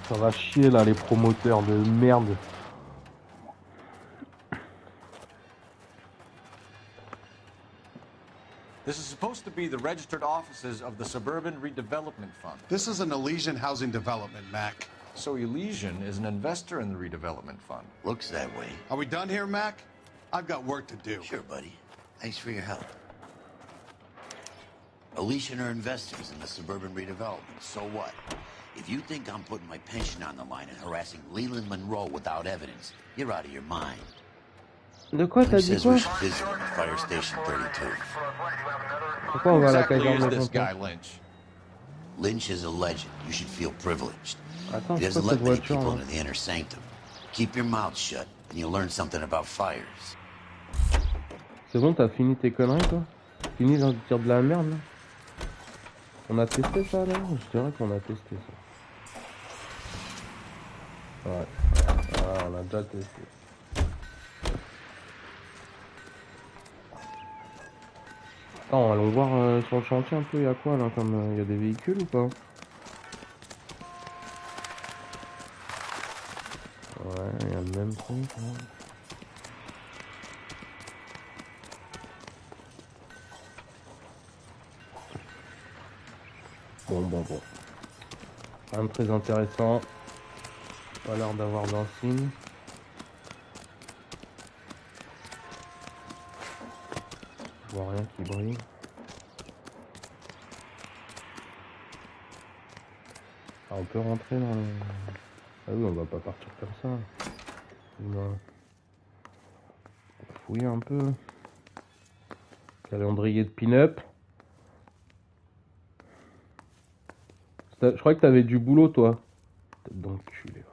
Ça va chier là, les promoteurs de merde. This is supposed to be the registered offices of the Suburban Redevelopment Fund. This is an Elysian housing development, Mac. So Elysian is an investor in the redevelopment fund. Looks that way. Are we done here, Mac? I've got work to do. Sure, buddy. Thanks for your help. Elysian are investors in the suburban redevelopment. So what? If you think I'm putting my pension on the line and harassing Leland Monroe without evidence, you're out of your mind. De quoi t'as He dit says quoi? we should visit Fire Station 32. Pourquoi on va à la Exactly caserne is de this pompiers? guy Lynch? Lynch is a legend. You should feel privileged. Attends, He c'est doesn't quoi let cette many voiture people là? into the inner sanctum. Keep your mouth shut, and you'll learn something about fires. C'est bon, t'as fini tes conneries toi? Fini de dire de la merde là? On a testé ça là? Je dirais qu'on a testé ça. Ouais, ah, on a déjà testé. Attends, allons voir sur le chantier un peu, il y a quoi là? Comme il y a des véhicules ou pas? Ouais, il y a le même truc. Hein. Bon. Rien de très intéressant. Pas l'air d'avoir d'insigne. Je vois rien qui brille. Ah, on peut rentrer dans le... Ah oui, on va pas partir comme ça. On va fouiller un peu. Calendrier de pin-up. Je crois que t'avais du boulot, toi. Tête d'enculé.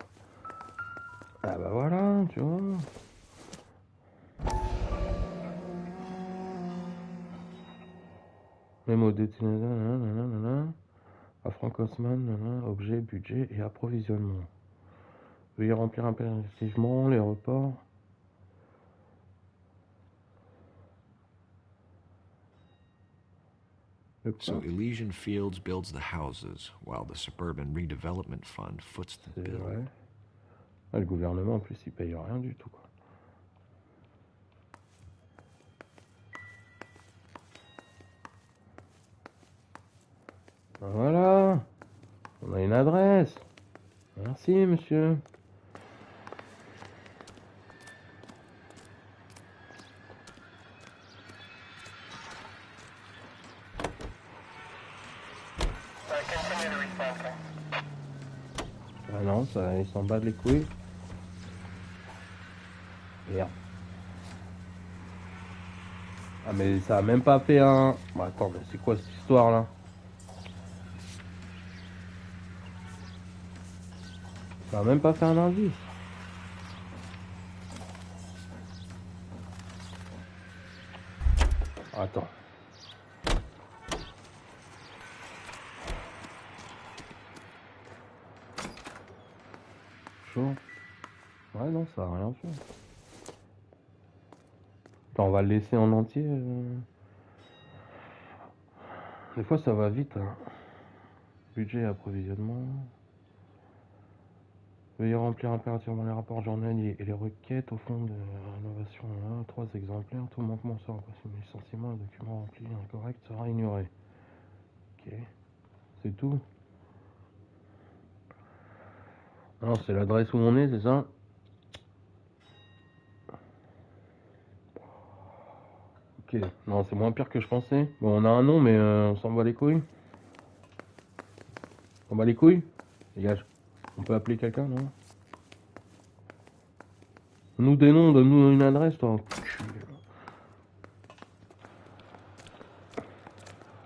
Ah bah voilà, tu vois. Mémo destinataire, à Frank Osman, objet, budget et approvisionnement. Veuillez remplir impérativement les reports. So Elysian Fields builds the houses, while the Suburban Redevelopment Fund foots the bill. Ouais. Ah, le gouvernement, en plus, il paye rien du tout, quoi. Voilà. On a une adresse. Merci, monsieur. Ah non, ça, ils s'en battent les couilles. Merde. Ah mais ça a même pas fait un... Bah, attends, mais c'est quoi cette histoire là? Ça a même pas fait un indice. Attends. Chaud. Ouais non, ça a rien fait. Attends, on va le laisser en entier. Des fois ça va vite. Hein. Budget et approvisionnement. Veuillez remplir impérativement les rapports journaliers et les requêtes au fond de rénovation. 3 exemplaires. Tout manquement sera possible. Licenciement, le document rempli incorrect sera ignoré. Ok. C'est tout. Alors c'est l'adresse où on est, c'est ça? Ok. Non, c'est moins pire que je pensais. Bon, on a un nom, mais on s'en bat les couilles. On bat les couilles? Dégage. On peut appeler quelqu'un, non? Nous des noms, donne-nous une adresse, toi.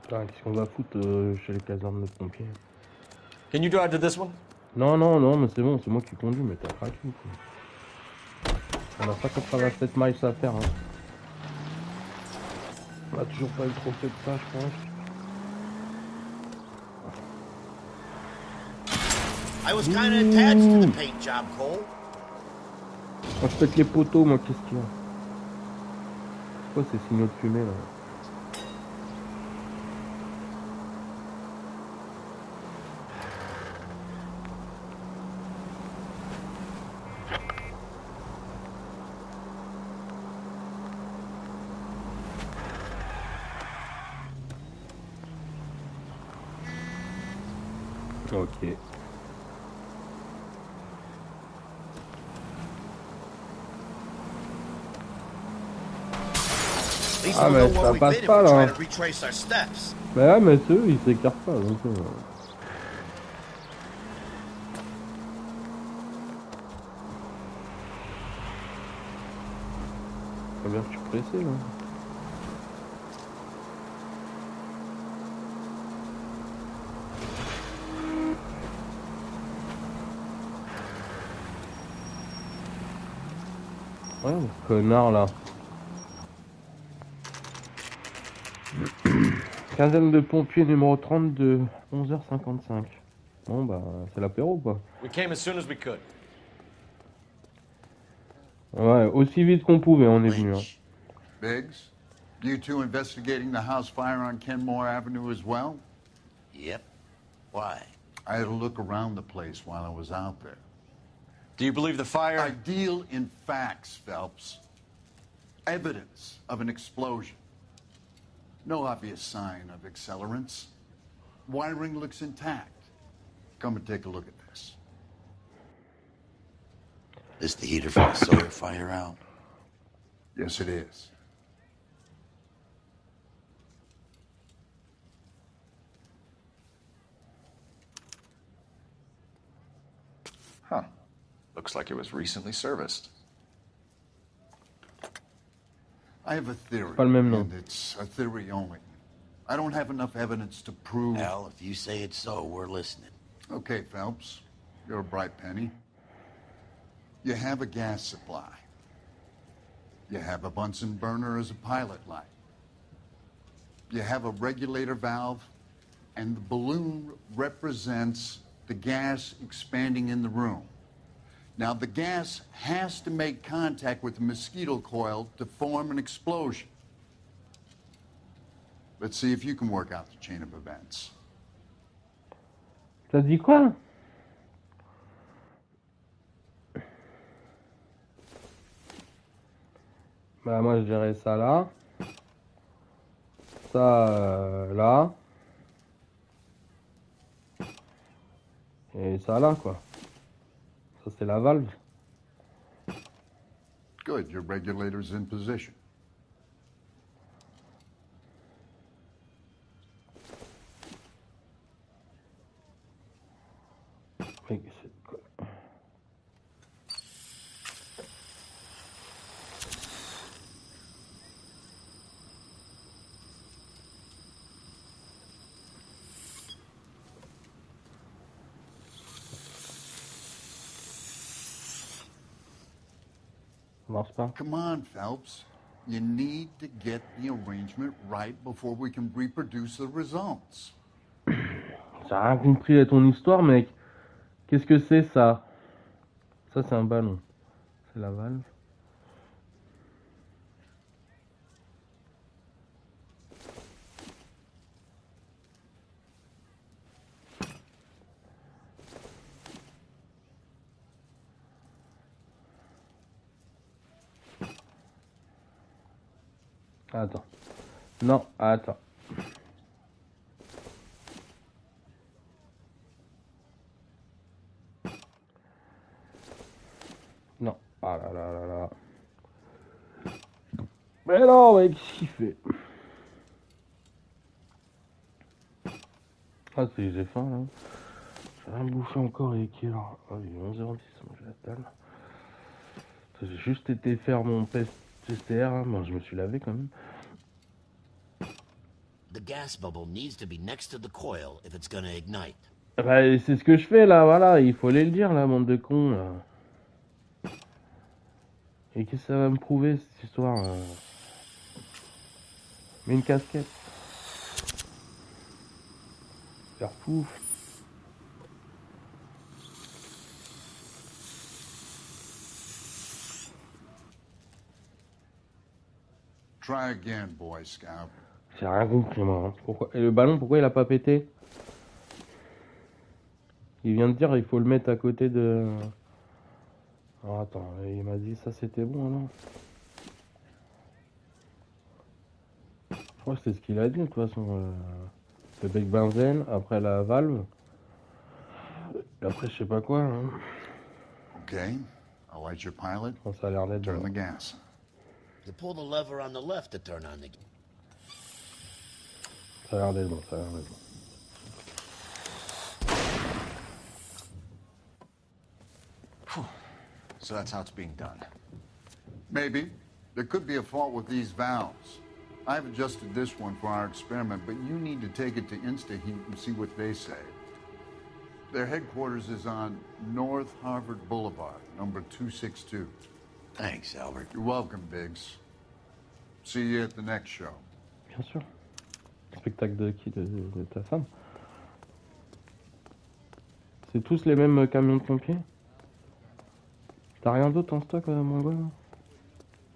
Putain, qu'est-ce qu'on va foutre chez les casernes de pompiers? Can you drive to this one? Non, mais c'est bon, c'est moi qui conduis, mais t'as craqué, quoi. On a pas 87 miles à faire, hein. On a toujours pas eu trop fait de ça, je pense. I was kind of attached to the paint job, Cole. Moi je pète les poteaux, moi, qu'est-ce qu'il y a? Quoi ces signaux de fumée là? Ok. least Ah, we'll mais know ça where we've passe been if pas we là. try to retrace our steps. Mais ouais, mais eux, ils s'écartent pas. Donc, Faut bien que je suis pressé là. Ouais, le connard là. Quinzaine de pompiers numéro 32, 11h55. Bon bah, c'est l'apéro quoi. We came as soon as we could. Ouais, aussi vite qu'on pouvait, on est venu. Hein. Biggs, you two investigating the house fire on Kenmore Avenue as well? Yep. Why? I had a look around the place while I was out there. Do you believe the fire? I deal in facts, Phelps. Evidence of an explosion. No obvious sign of accelerants. Wiring looks intact. Come and take a look at this. Is the heater from the Sawyer fire out? Yes, it is. Huh. Looks like it was recently serviced. I have a theory, Pas le même nom. and it's a theory only. I don't have enough evidence to prove... Hell, if you say it's so, we're listening. Okay, Phelps, you're a bright penny. You have a gas supply. You have a Bunsen burner as a pilot light. You have a regulator valve, and the balloon represents the gas expanding in the room. Now, the gas has to make contact with the mosquito coil to form an explosion. Let's see if you can work out the chain of events. T'as dit quoi? Bah moi je dirais ça là. Ça là. Et ça là quoi. Ça c'est la valve. Good, your regulator's in position. Mais c'est quoi? Ça marche pas. Come on, Phelps. You need to get the arrangement right before we can reproduce the results. J'ai rien compris à ton histoire, mec. Qu'est-ce que c'est ça? Ça c'est un ballon. C'est la valve. Attends. Non, attends. Non. Ah là là là là. Mais non, mec, qu'est-ce qu'il fait? Ah, c'est j'ai faim là. J'ai rien bouffé encore et qui est là. Ah, il est 11h10, j'ai la dalle. J'ai juste été faire mon PCR, hein. Bon, je me suis lavé quand même. The gas bubble needs to be next to the coil if it's gonna ignite. Bah, c'est ce que je fais là, voilà, il faut aller le dire là, bande de cons là. Et qu'est-ce que ça va me prouver cette histoire là? Mets une casquette. Faire pouf. Try again, Boy Scout. J'ai rien compris moi. Hein. Pourquoi... Et le ballon, pourquoi il a pas pété? Il vient de dire il faut le mettre à côté de... Alors attends, il m'a dit ça c'était bon alors. Je crois que c'est ce qu'il a dit de toute façon. Le bec benzène, après la valve. Et après je sais pas quoi. Hein. Okay, I'll light your pilot. Bon, ça a l'air d'être... Turn the gas. You pull the lever on the left to turn on the... Ça a l'air d'être bon, ça a l'air d'être bon. So that's how it's being done. Maybe. There could be a fault with these valves. I've adjusted this one for our experiment, but you need to take it to InstaHeat and see what they say. Their headquarters is on North Harvard Boulevard, number 262. Thanks, Albert. You're welcome, Biggs. See you at the next show. Bien sûr. Spectacle de qui de ta femme? C'est tous les mêmes camions de pompiers? T'as rien d'autre en stock, mon gars?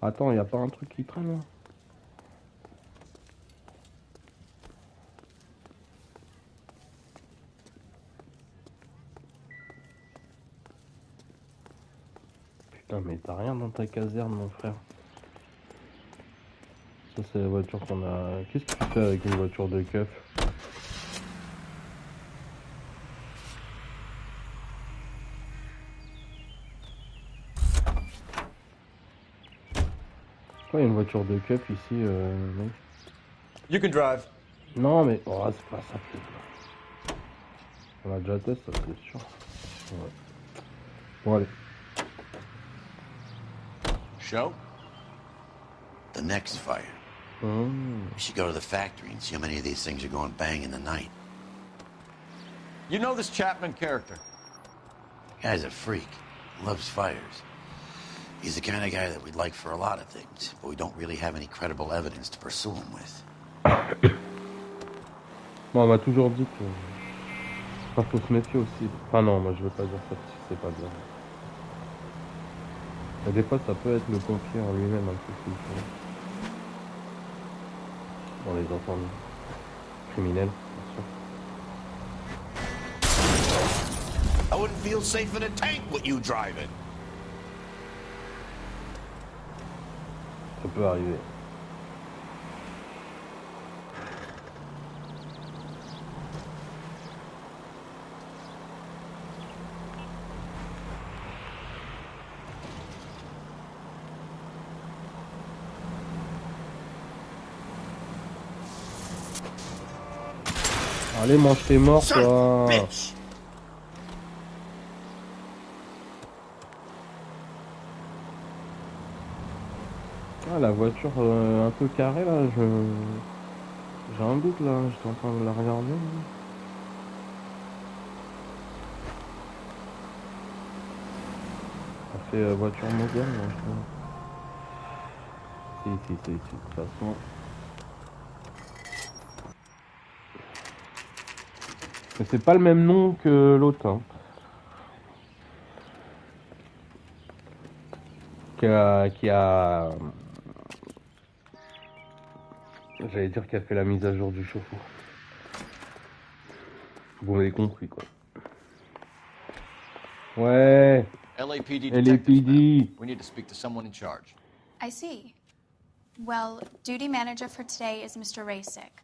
Attends, y a pas un truc qui traîne là? Putain, mais t'as rien dans ta caserne, mon frère. Ça, c'est la voiture qu'on a. Qu'est-ce que tu fais avec une voiture de keuf? Pourquoi il y a une voiture de keuf ici, mec? You can drive. Non, mais. Oh, c'est pas ça. On a déjà testé, ça, c'est sûr. Ouais. Bon, allez. Show? The next fire. We should go to the factory and see how many of these things are going bang in the night. You know this Chapman character? Guy's a freak. Loves fires. He's the kind of guy that we'd like for a lot of things, but we don't really have any credible evidence to pursue him with. Bon, on m'a toujours dit que. Enfin, faut se méfier aussi. Enfin, non, moi je veux pas dire ça parce que c'est pas bien. Et des fois, ça peut être le pompier en lui-même un peu plus. Dans les enfants criminels, bien sûr. I wouldn't feel safe in a tank with you driving. Ça peut arriver. Allez, mange tes morts, toi. Ah, la voiture un peu carrée, là, j'ai un doute, là. J'étais en train de la regarder. Là. Ça fait voiture moderne, là, je crois. Si, de toute façon. Mais c'est pas le même nom que l'autre, hein. Qui a... J'allais dire qui a fait la mise à jour du chauffe-eau. Vous m'avez compris, quoi. Ouais. LAPD. LAPD. We need to speak to someone in charge. I see. Well, duty manager for today is Mr. Rasick.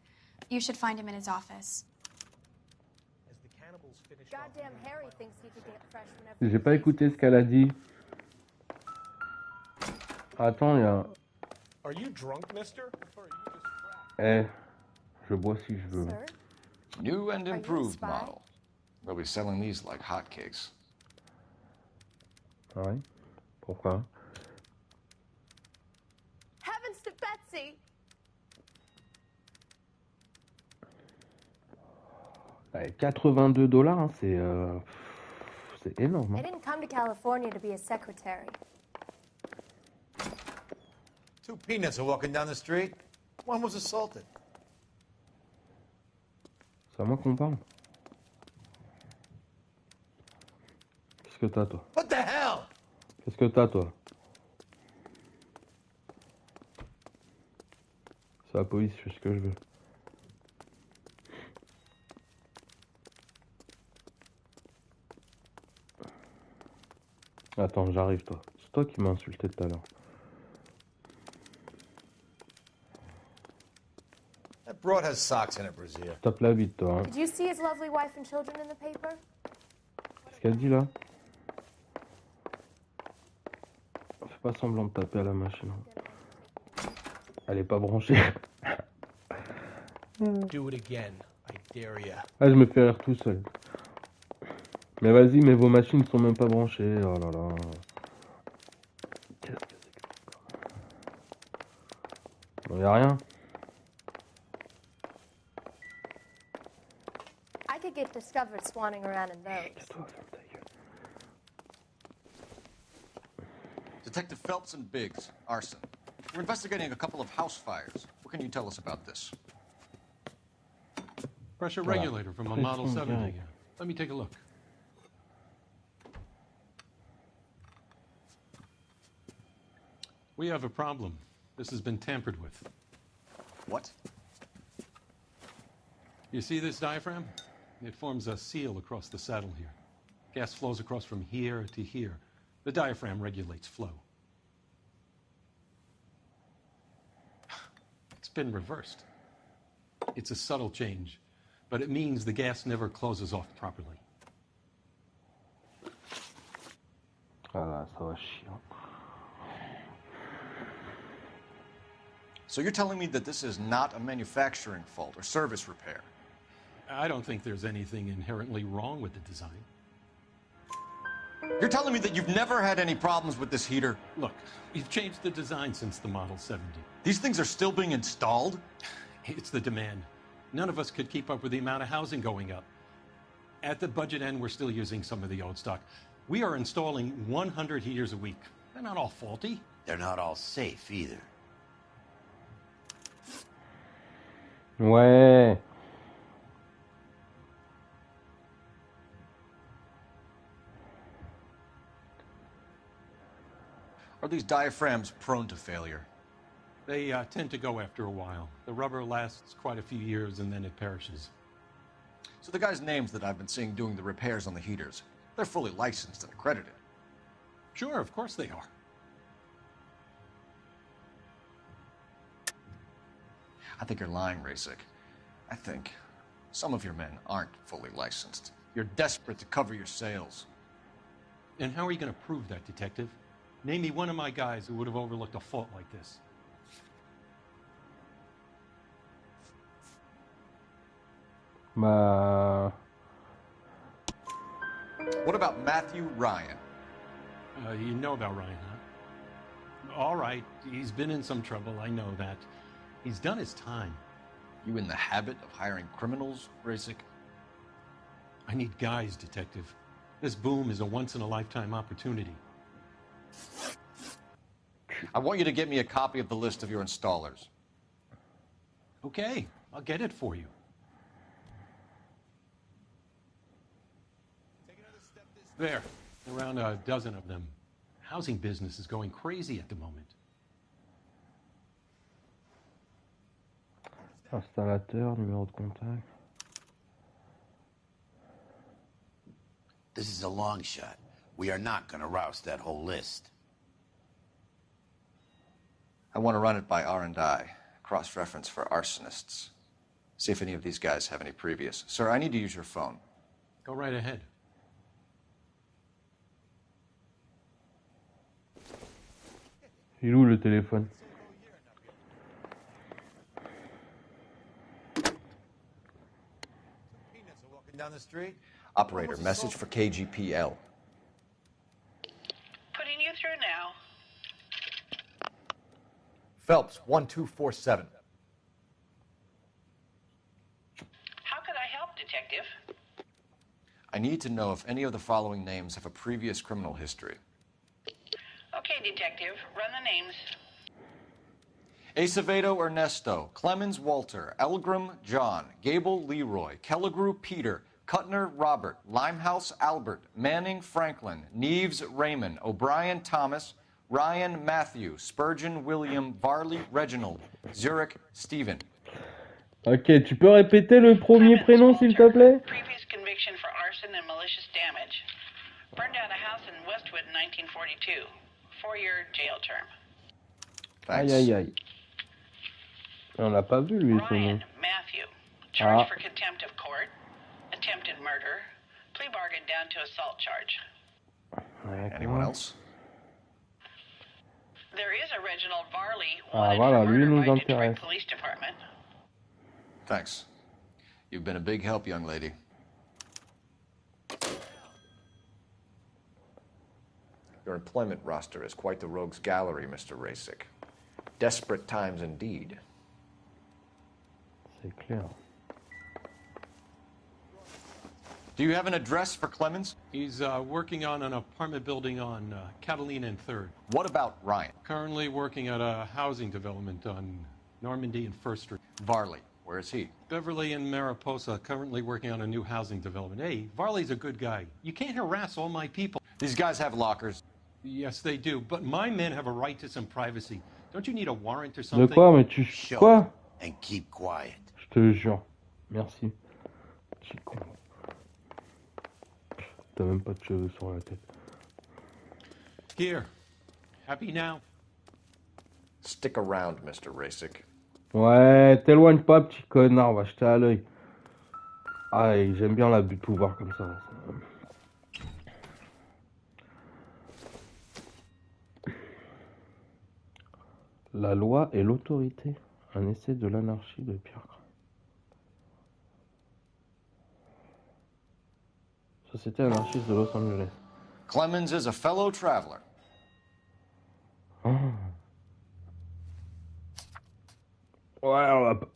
You should find him in his office. Goddamn Harry thinks he could get fresh whenever. J'ai pas écouté ce qu'elle a dit. Attends, il y a... Are you drunk, mister? Eh, je bois si je veux. New and improved model. They'll be selling these like hotcakes. Ah ouais? Pourquoi? Heavens to Betsy! Ouais, $82, hein, c'est énorme. I Hein. didn't come to California to be a secretary. Two peanuts are walking down the street. One was assaulted. C'est à moi qu'on parle. Qu'est-ce que t'as, toi? What the hell? Qu'est-ce que t'as, toi? C'est la police, je fais ce que je veux. Attends, j'arrive, toi. C'est toi qui m'as insulté tout à l'heure. That broad has socks in it, Brazier. Tape la bite, toi. Hein. Did you see his lovely wife and children in the paper? Qu'est-ce qu'elle dit, là? Fais pas semblant de taper à la machine. Elle est pas branchée. Do it again. I dare ya. Ah, je me fais rire tout seul. Mais vas-y, mais vos machines sont même pas branchées. Oh là là. Qu'est-ce que c'est que ça? Y'a rien. I could get discovered swanning around in those. Detective Phelps and Biggs, arson. We're investigating a couple of house fires. What can you tell us about this? Pressure regulator from a Model 70. Let me take a look. We have a problem. This has been tampered with. What? You see this diaphragm? It forms a seal across the saddle here. Gas flows across from here to here. The diaphragm regulates flow. It's been reversed. It's a subtle change, but it means the gas never closes off properly. Ah là, ça va chier. So you're telling me that this is not a manufacturing fault or service repair? I don't think there's anything inherently wrong with the design. You're telling me that you've never had any problems with this heater? Look, we've changed the design since the Model 70. These things are still being installed? It's the demand. None of us could keep up with the amount of housing going up. At the budget end, we're still using some of the old stock. We are installing 100 heaters a week. They're not all faulty. They're not all safe either. Ouais. Are these diaphragms prone to failure? They tend to go after a while. The rubber lasts quite a few years and then it perishes. So the guys' names that I've been seeing doing the repairs on the heaters, they're fully licensed and accredited. Sure, of course they are. I think you're lying, Rasik. I think some of your men aren't fully licensed. You're desperate to cover your sales. And how are you going to prove that, Detective? Name me one of my guys who would have overlooked a fault like this. Bah. What about Matthew Ryan? You know about Ryan, huh? All right, he's been in some trouble, I know that. He's done his time. You in the habit of hiring criminals, Rasik? I need guys, Detective. This boom is a once-in-a-lifetime opportunity. I want you to get me a copy of the list of your installers. Okay, I'll get it for you. There, around a dozen of them. Housing business is going crazy at the moment. Installateur, numéro de contact. This is a long shot. We are not going to rouse that whole list. I want to run it by R&I, cross-reference for arsonists. See if any of these guys have any previous. Sir, I need to use your phone. Go right ahead. Il est où le téléphone? Down the street. Operator, message for KGPL. Putting you through now. Phelps, 1247. How could I help, Detective? I need to know if any of the following names have a previous criminal history. Okay, Detective, run the names. Acevedo Ernesto, Clemens Walter, Elgram John, Gable Leroy, Kelligrew Peter, Cutner Robert, Limehouse Albert, Manning Franklin, Neves Raymond, O'Brien Thomas, Ryan Matthew, Spurgeon William, Varley Reginald, Zurich Stephen. Ok, tu peux répéter le premier prénom s'il te plaît? Previous conviction for arson and malicious damage. Burned down a house in Westwood in 1942. 4-year jail term. Thanks. Aïe aïe aïe. On l'a pas vu lui ce nom. Ryan Matthew, charged for contempt of court, attempted murder, plea bargain down to assault charge. Anyone else? There is a Reginald Varley Ah wanted voilà, for lui murder nous by Detroit intéresse. Police Department. Thanks. You've been a big help, young lady. Your employment roster is quite the rogues gallery, Mr. Rasick. Desperate times indeed. C'est clair. Do you have an address for Clemens? He's working on an apartment building on Catalina and 3rd. What about Ryan? Currently working at a housing development on Normandy and 1st Street. Varley, where is he? Beverly and Mariposa, currently working on a new housing development. Hey, Varley's a good guy. You can't harass all my people. These guys have lockers. Yes, they do, but my men have a right to some privacy. Don't you need a warrant or De something? quoi? Mais tu... Quoi? And keep quiet. Je te jure. Merci. Petit con. T'as même pas de cheveux sur la tête. Here. Happy now? Stick around, Mr. Rasick. Ouais, t'éloigne pas, petit connard, va jeter à l'œil. Ah, et j'aime bien l'abus de pouvoir comme ça. La loi et l'autorité. Un essai de l'anarchie de Pierre. Société anarchiste de Los Angeles. Clemens is a fellow traveler. Ah. Ouais, on va pas...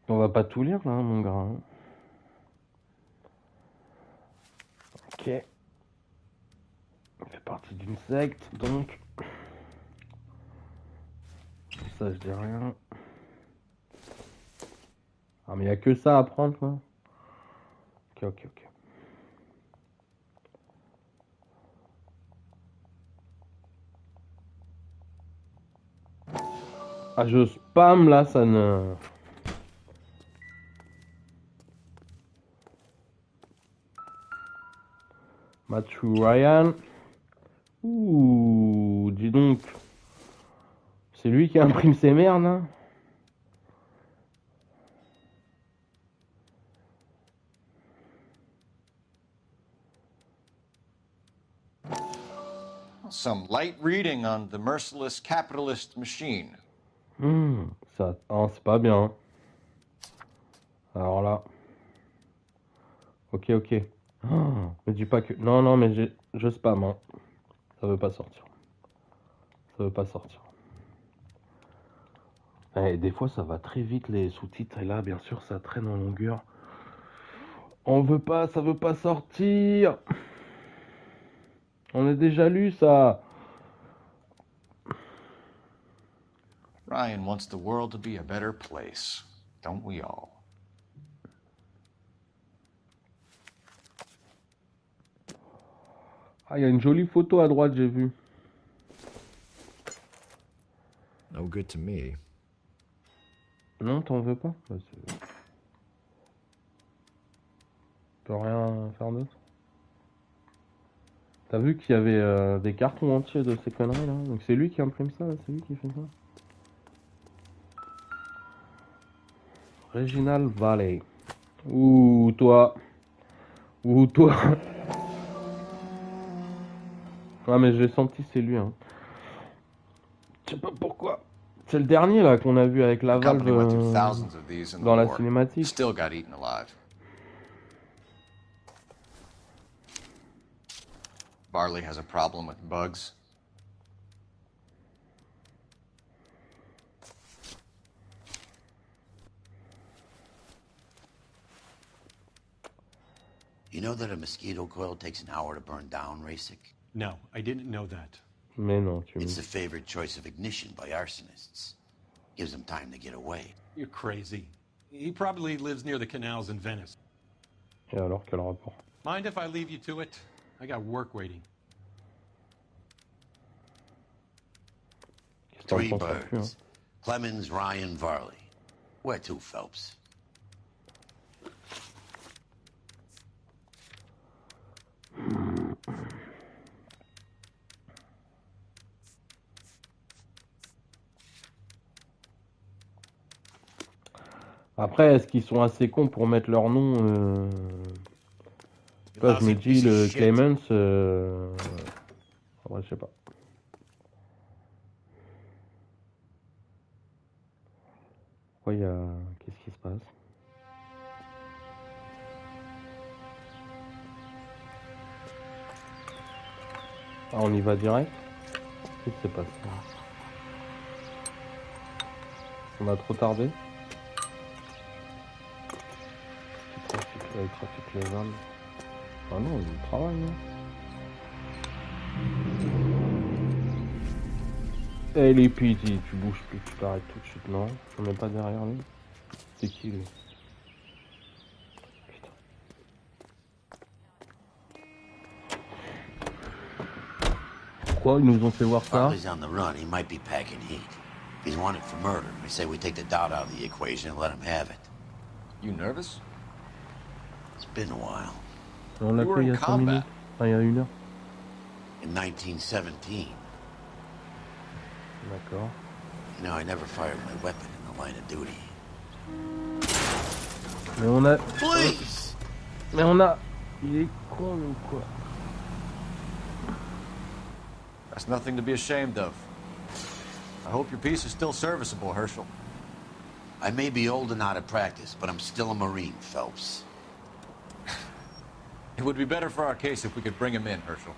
On va pas tout lire là, mon gars. Hein. Ok. On fait partie d'une secte, donc. Ça, je dis rien. Ah, mais il n'y a que ça à prendre, quoi. Ok. Ah, je spam là, ça ne... Matthew Ryan. Ouh, dis donc. C'est lui qui imprime ses merdes, hein. Some light reading on the merciless capitalist machine. Ça... Oh, c'est pas bien. Alors là... Ok. Oh, mais dis pas que... Non, mais je spam, hein. Ça veut pas sortir. Et des fois, ça va très vite, les sous-titres. Et là, bien sûr, ça traîne en longueur. Ça veut pas sortir. On a déjà lu ça. Ryan wants the world to be a better place. Don't we all? Ah, il y a une jolie photo à droite, j'ai vu. No good to me. Non, t'en veux pas? Bah, tu peux rien faire d'autre. T'as vu qu'il y avait des cartons entiers de ces conneries là? Donc c'est lui qui imprime ça, là, c'est lui qui fait ça. Reginald Valley. Ouh, toi. Ah, mais j'ai senti, c'est lui, hein. Je sais pas pourquoi. C'est le dernier, là, qu'on a vu avec la valve dans la cinématique. Still got eaten alive. Varley has a problem with bugs. You know that a mosquito coil takes an hour to burn down, Rasick? No, I didn't know that. Mais non, It's the favorite choice of ignition by arsonists. Gives them time to get away. You're crazy. He probably lives near the canals in Venice. Et alors, quel rapport? Mind if I leave you to it? I got work waiting. 3 birds. Clemens, Ryan, Varley. Where to, Phelps? Après, est-ce qu'ils sont assez cons pour mettre leur nom Toi, je me dis, le Clemens... Ouais, je sais pas. Pourquoi il y a... Qu'est-ce qui se passe? Ah, on y va direct? Qu'est-ce qui s'est passé? On a trop tardé? Trafic légal. Ah non, il travaille, non? Eh les PD, tu bouges plus, tu t'arrêtes tout de suite, non? Je ne mets pas derrière lui. C'est qui lui? Putain. Pourquoi ils nous ont fait voir ça? Harley's on the run. He might be packing heat. If he's wanted for murder, I say we take the doubt out of the equation and let him have it. You nervous? It's been a while. On l'a fait il y a 5 minutes. Enfin, il y a 1 heure. In 1917. D'accord. You know, I never fired my weapon in the line of duty. Mais on a... Please! Mais on a... Il est con ou quoi? That's nothing to be ashamed of. I hope your piece is still serviceable, Herschel. I may be old and out of practice, but I'm still a Marine, Phelps. It would be better for our case if we could bring him in, Herschel.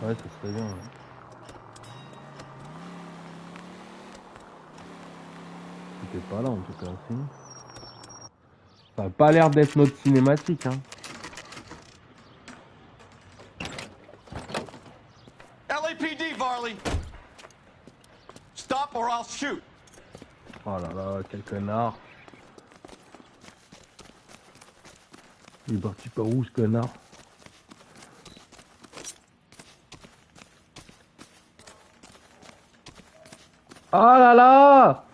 Ouais, ça serait bien. Ouais. C'était pas là en tout cas aussi. Ça a pas l'air d'être notre cinématique, hein. LAPD, Varley! Stop or I'll shoot! Oh là là, quel connard. Il est parti par où ce connard? Ah là là!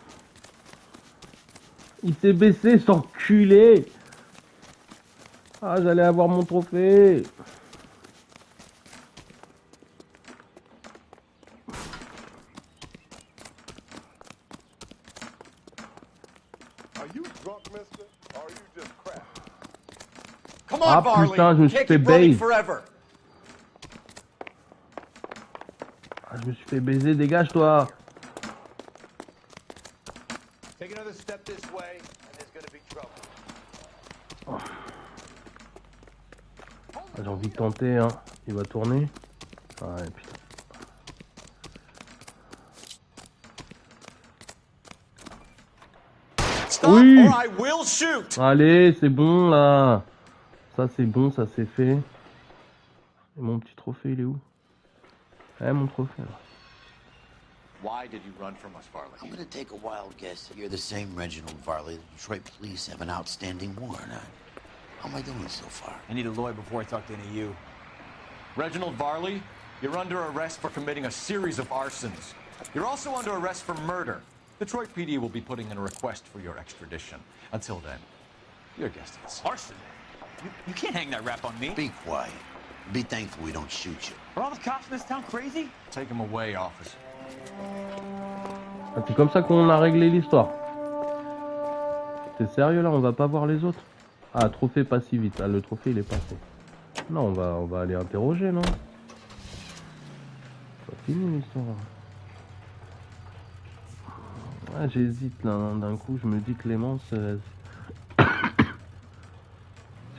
Il s'est baissé, cet enculé! Ah, j'allais avoir mon trophée! Ah putain, je me suis fait baiser. Ah, je me suis fait baiser, dégage-toi! Take another step this way, and there's gonna be trouble. Ah, j'ai envie de tenter, hein. Il va tourner. Ah ouais, putain. Oui! Allez, c'est bon là. Ça c'est bon, ça c'est fait. Et mon petit trophée, il est où? Eh, mon trophée là. Why did you run from us, Varley? I'm gonna take a wild guess that you're the same Reginald Varley the Detroit police have an outstanding warrant on. How am I doing so far? I need a lawyer before I talk to any of you. Reginald Varley, you're under arrest for committing a series of arsons. You're also under arrest for murder. Detroit PD will be putting in a request for your extradition. Until then, your guest is. Arson? You can't hang that rap on me. Be quiet. Be thankful we don't shoot you. Are all the cops in this town crazy? Take him away, officer. Ah, c'est comme ça qu'on a réglé l'histoire. T'es sérieux là, on va pas voir les autres? Ah, trophée pas si vite. Ah, le trophée il est passé. Non, on va aller interroger, non? C'est pas fini l'histoire. Ah, j'hésite là, hein. D'un coup je me dis Clémence... Parce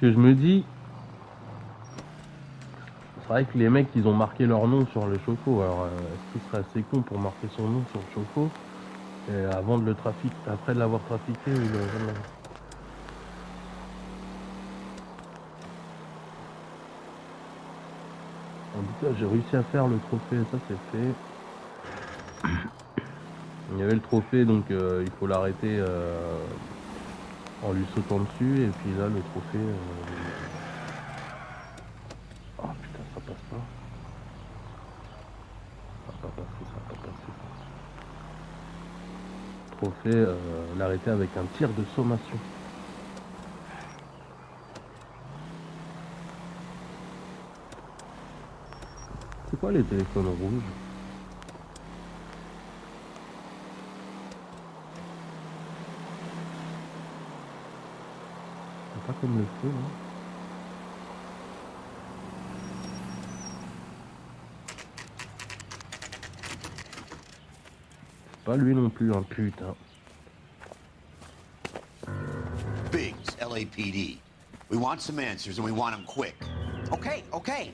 que je me dis... C'est vrai que les mecs ils ont marqué leur nom sur le chauffe-eau. Alors est-ce qu'il serait assez con pour marquer son nom sur le chauffe-eau et avant de le trafiquer, après de l'avoir trafiqué ou le... En tout cas j'ai réussi à faire le trophée, ça c'est fait. Il y avait le trophée donc il faut l'arrêter en lui sautant dessus et puis là le trophée... Oh putain ça passe pas. Ça va pas passer, ça va pas passer. qu'on fait l'arrêter avec un tir de sommation. C'est quoi les téléphones rouges? C'est pas comme le feu, là. C'est pas lui non plus, un putain. Biggs, LAPD. We want some answers and we want them quick. Okay, okay.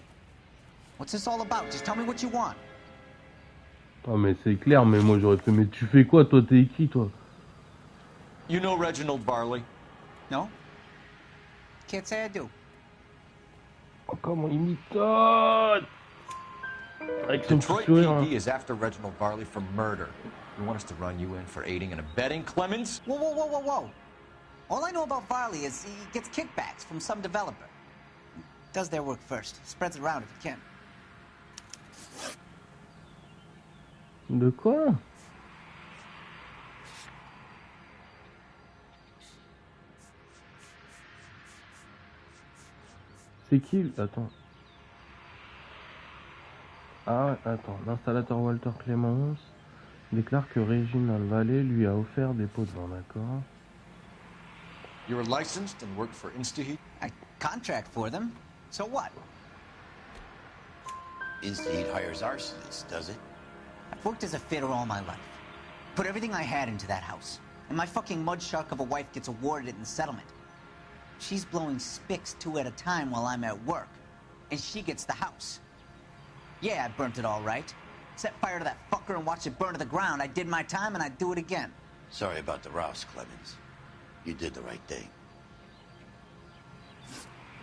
What's this all about? Just tell me what you want. Ah mais c'est clair, mais moi j'aurais fait, mais tu fais quoi toi, t'es qui toi? You know Reginald Varley? No? Can't say I do. Oh, comment il m'étonne! Avec son petit Detroit sourire. PD is after Reginald Varley for murder. You want us to run you in for aiding and abetting Clemens? Whoa, whoa, whoa, whoa, whoa. All I know about Varley is he gets kickbacks from some developer. Does their work first. Spreads it around if he can. De quoi? C'est qui? Attends. Ah ouais, attends. L'installateur Walter Clemens déclare que Reginald Valley lui a offert des pots de vin, d'accord? You're licensed and work for InstaHeat? I contract for them. So what? Instate hires arsonists, does it? I've worked as a fitter all my life. Put everything I had into that house. And my fucking mudshark of a wife gets awarded it in settlement. She's blowing spics 2 at a time while I'm at work. And she gets the house. Yeah, I burnt it all right. Set fire to that fucker and watched it burn to the ground. I did my time and I'd do it again. Sorry about the rouse, Clemens. You did the right thing.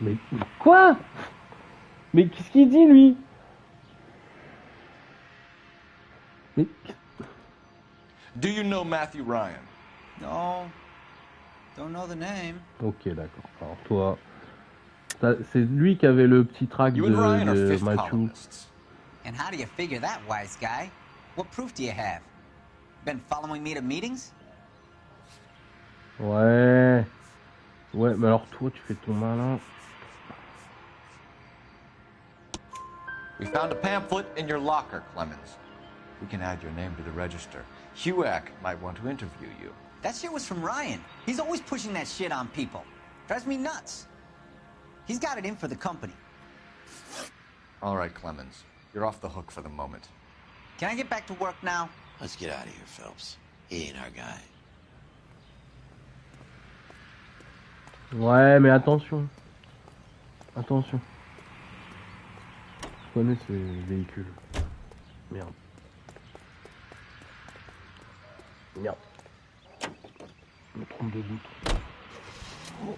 Mais quoi? Mais qu'est-ce qu'il dit lui? Mais... Do you know Matthew Ryan? No. Don't know the name. Ok, d'accord. Alors toi, c'est lui qui avait le petit track de Matthew. And how do you figure that, wise guy? What proof do you have? Been following me to meetings? Ouais. Ouais, mais alors toi, tu fais ton malin. We found a pamphlet in your locker, Clemens. We can add your name to the register. HUAC might want to interview you. That shit was from Ryan. He's always pushing that shit on people. Drives me nuts. He's got it in for the company. All right, Clemens. You're off the hook for the moment. Can I get back to work now? Let's get out of here, Phelps. He ain't our guy. Ouais, mais attention. Attention. Je connais ces véhicules. Merde. Merde. Je me trompe de bouton. Oh.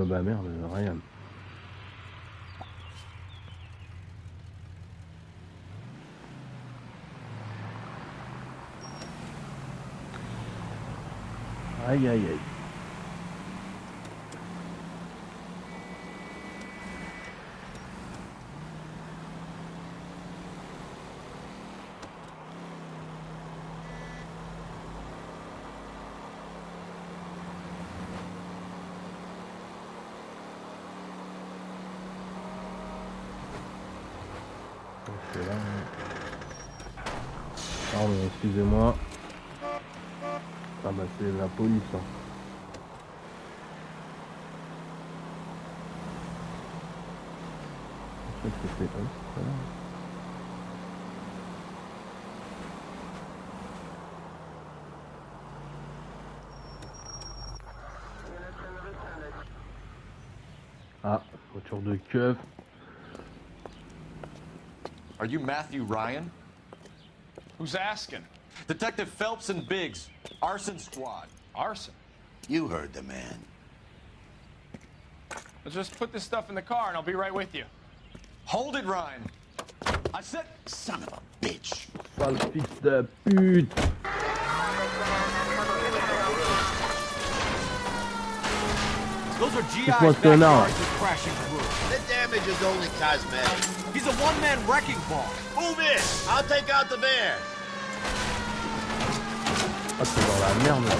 Bah merde, Ryan. Aïe aïe aïe. Là. Pardon, excusez-moi. Ah bah c'est la police. Hein. Je sais que c'est eux. Voilà. Ah, voiture de keuf. Are you Matthew Ryan? Who's asking? Detective Phelps and Biggs, arson squad. Arson? You heard the man. Let's just put this stuff in the car and I'll be right with you. Hold it, Ryan. I said, son of a bitch. Sale fils de pute. Those are GI's backyards crashing through. damage is only cosmetic. He's a one-man wrecking ball. Move in. I'll take out the van. Ah, c'est dans la merde là.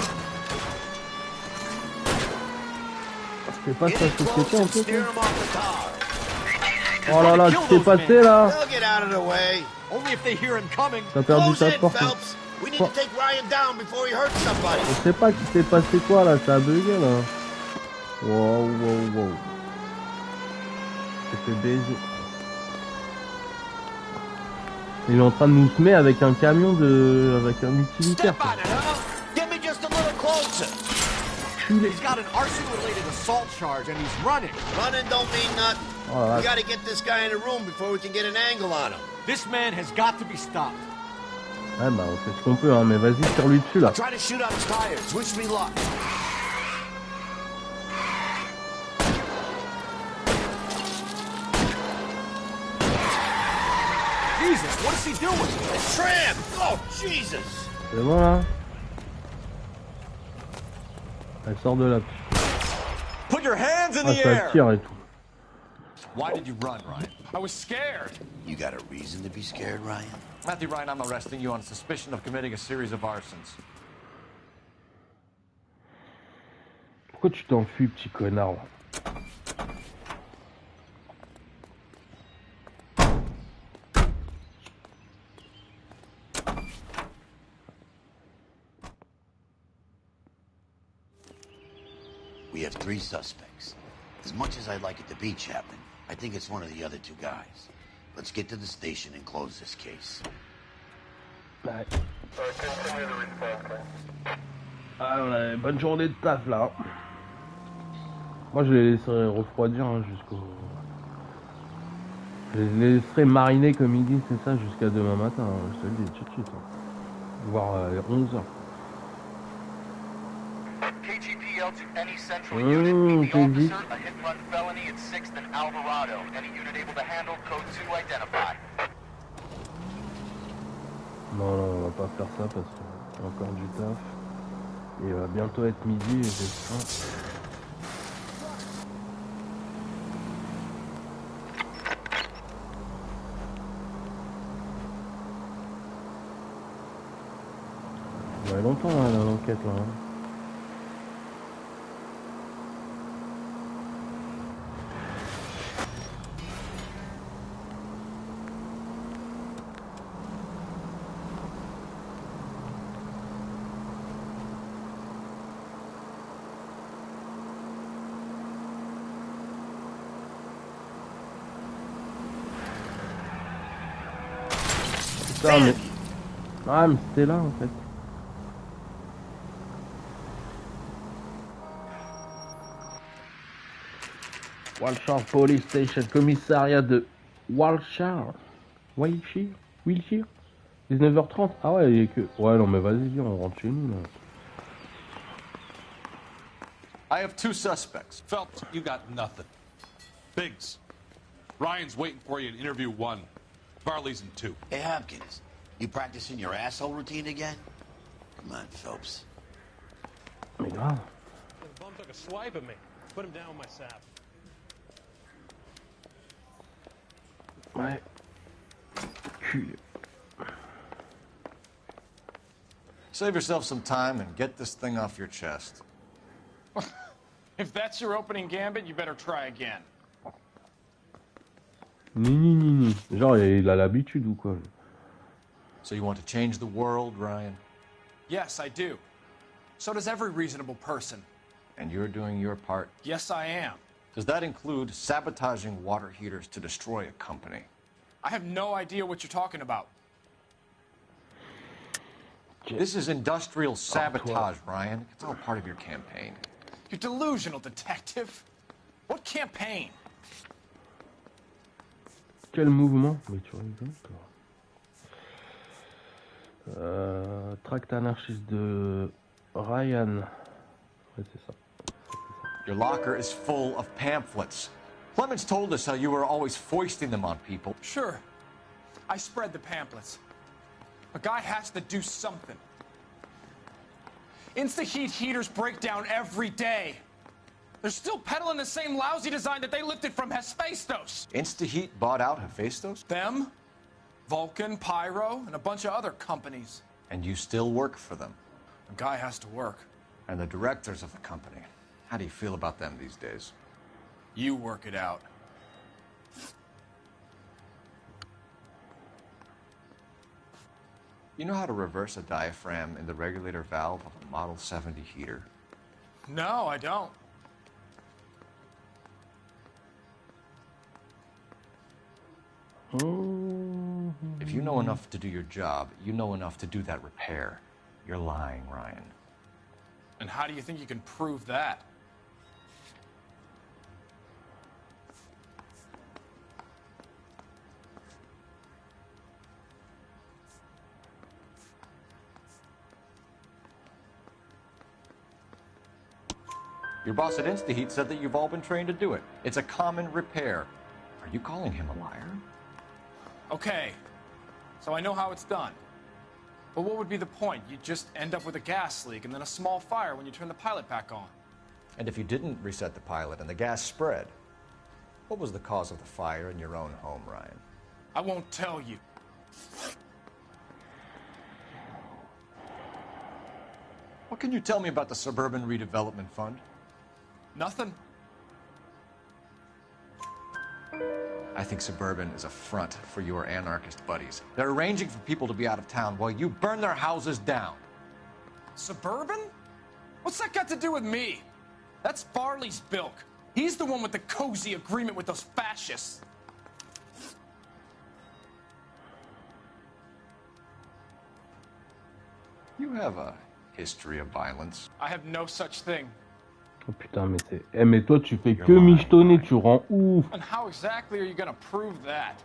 C'est pas sa société en fait. Oh là là, qu'est-ce qui s'est passé là? They'll get out of the way. Only if they hear him coming. T'as perdu ta Close in, porte. Phelps. We need to take Ryan down before he hurts somebody. Je sais pas qu'il s'est passé quoi là, ça a bugué là. Wow, wow, wow. J'ai fait baiser. Il est en train de nous semer avec un camion de... avec un utilitaire. Step on it, huh? Get me just a little closer. He's got an arson-related assault charge and he's running. Running don't mean nothing. Oh, we gotta get this guy in a room before we can get an angle on him. This man has got to be stopped. Ouais bah on fait ce qu'on peut hein, mais vas-y tire lui dessus là. Try to shoot out his tires. Wish me luck. Jesus, what is he doing? A tram! Oh, Jesus! C'est bon là. Elle sort de là. Put your hands in Ah the ça air. tire et tout. Why did you run, Ryan? I was scared. You got a reason to be scared, Ryan? Matthew Ryan, I'm arresting you on suspicion of committing a series of arsons. Pourquoi tu t'enfuis petit connard? We have 3 suspects. As much as I'd like it to be Chapman, I think it's one of the other 2 guys. Let's get to the station and close this case. Ouais. Ah, on a une bonne journée de taf là. Moi je les laisserai refroidir hein, jusqu'au... Je les laisserai mariner comme ils disent, c'est ça, jusqu'à demain matin. Hein, je te le dis tout de suite. Hein. Voire 11h. KGPL to any central unit. Meet the vite. officer, a hit run felony at 6th and Alvarado. Any unit able to handle code 2 identify. Non, non, on va pas faire ça parce qu'il y a encore du taf. Et il va bientôt être midi et j'ai faim. Ça va longtemps là, l'enquête là. Hein. Putain, mais... Ah mais c'était là en fait. Wilshire Police Station, commissariat de Wilshire. Wilshire 19h30. Ah ouais, il est que... Ouais non mais vas-y, viens, on rentre chez nous là. I have 2 suspects. Phelps, you got nothing. Biggs, Ryan's waiting for you in interview 1. Varley's in 2. Hey, Hopkins, you practicing your asshole routine again? Come on, Phelps. Mais grave. The bum took a swipe at me. Put him down with my sap. Ouais. Cul. Save yourself some time and get this thing off your chest. If that's your opening gambit, you better try again. Ni. Genre il a l'habitude ou quoi? So you want to change the world, Ryan? Yes, I do. So does every reasonable person. And you're doing your part? Yes, I am. Does that include sabotaging water heaters to destroy a company? I have no idea what you're talking about. This is industrial sabotage, Ryan. It's all part of your campaign. You're delusional, detective. What campaign? Quel mouvement? Mais tu rigoles toi. Tract anarchiste de Ryan. Ouais, c'est ça. Your locker is full of pamphlets. Clemens told us how you were always foisting them on people. Sure. I spread the pamphlets. A guy has to do something. Insta-heat heaters break down every day. They're still peddling the same lousy design that they lifted from Hephaestus. InstaHeat bought out Hephaestus? Them, Vulcan, Pyro, and a bunch of other companies. And you still work for them? A guy has to work. And the directors of the company, how do you feel about them these days? You work it out. You know how to reverse a diaphragm in the regulator valve of a Model 70 heater? No, I don't. If you know enough to do your job, you know enough to do that repair. You're lying, Ryan. And how do you think you can prove that? Your boss at InstaHeat said that you've all been trained to do it. It's a common repair. Are you calling him a liar? Okay, so I know how it's done. But what would be the point? You'd just end up with a gas leak and then a small fire when you turn the pilot back on. And if you didn't reset the pilot and the gas spread, what was the cause of the fire in your own home, Ryan? I won't tell you. What can you tell me about the Suburban Redevelopment Fund? Nothing. I think Suburban is a front for your anarchist buddies. They're arranging for people to be out of town while you burn their houses down. Suburban? What's that got to do with me? That's Farley's bilk. He's the one with the cozy agreement with those fascists. You have a history of violence. I have no such thing. Oh putain, mais c'est... Eh, mais toi, tu fais que michetonner, tu rends ouf. And how exactly are you gonna prove that?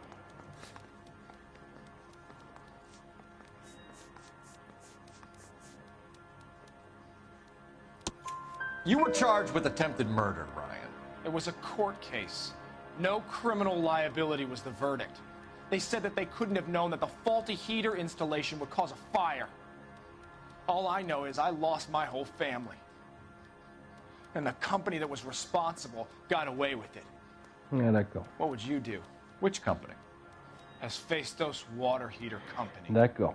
You were charged with attempted murder, Ryan. It was a court case. No criminal liability was the verdict. They said that they couldn't have known that the faulty heater installation would cause a fire. All I know is I lost my whole family. And the company that was responsible got away with it. Ah, d'accord. What would you do? Which company? Hephaestus Water Heater Company. D'accord.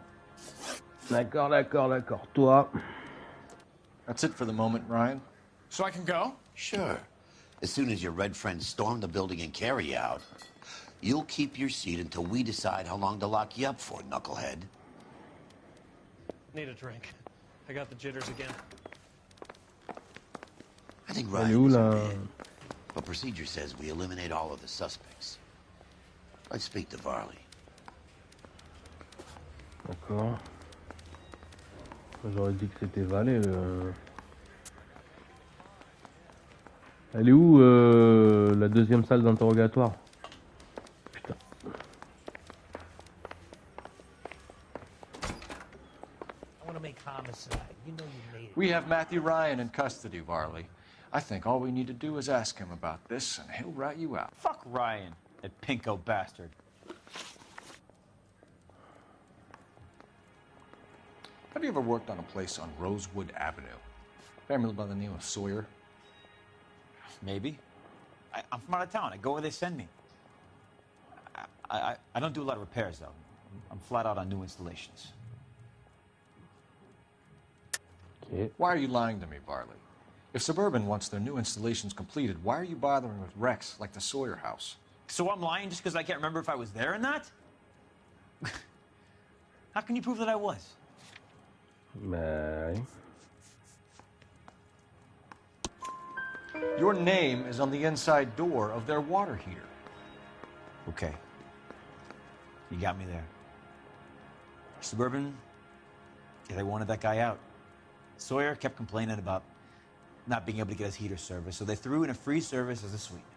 D'accord, d'accord, d'accord. Toi. That's it for the moment, Ryan. So I can go? Sure. As soon as your red friends storm the building and carry you out, you'll keep your seat until we decide how long to lock you up for, knucklehead. Need a drink. I got the jitters again. I think Ryan's dead, but procedure says we eliminate all of the suspects. Let's speak to Varley. D'accord. J'aurais dit que c'était Valé. Elle est où la deuxième salle d'interrogatoire? Putain. I want to make homicide. You know you made it. We have Matthew Ryan in custody, Varley. I think all we need to do is ask him about this, and he'll rat you out. Fuck Ryan, that pinko bastard. Have you ever worked on a place on Rosewood Avenue? Family by the name of Sawyer? Maybe. I'm from out of town. I go where they send me. I don't do a lot of repairs, though. I'm flat out on new installations. Okay. Why are you lying to me, Varley? If Suburban wants their new installations completed, why are you bothering with wrecks like the Sawyer house? So I'm lying just because I can't remember if I was there or not? How can you prove that I was? Mais... Your name is on the inside door of their water heater. Okay. You got me there. Suburban, yeah, they wanted that guy out. Sawyer kept complaining about not being able to get his heater service, so they threw in a free service as a sweetener.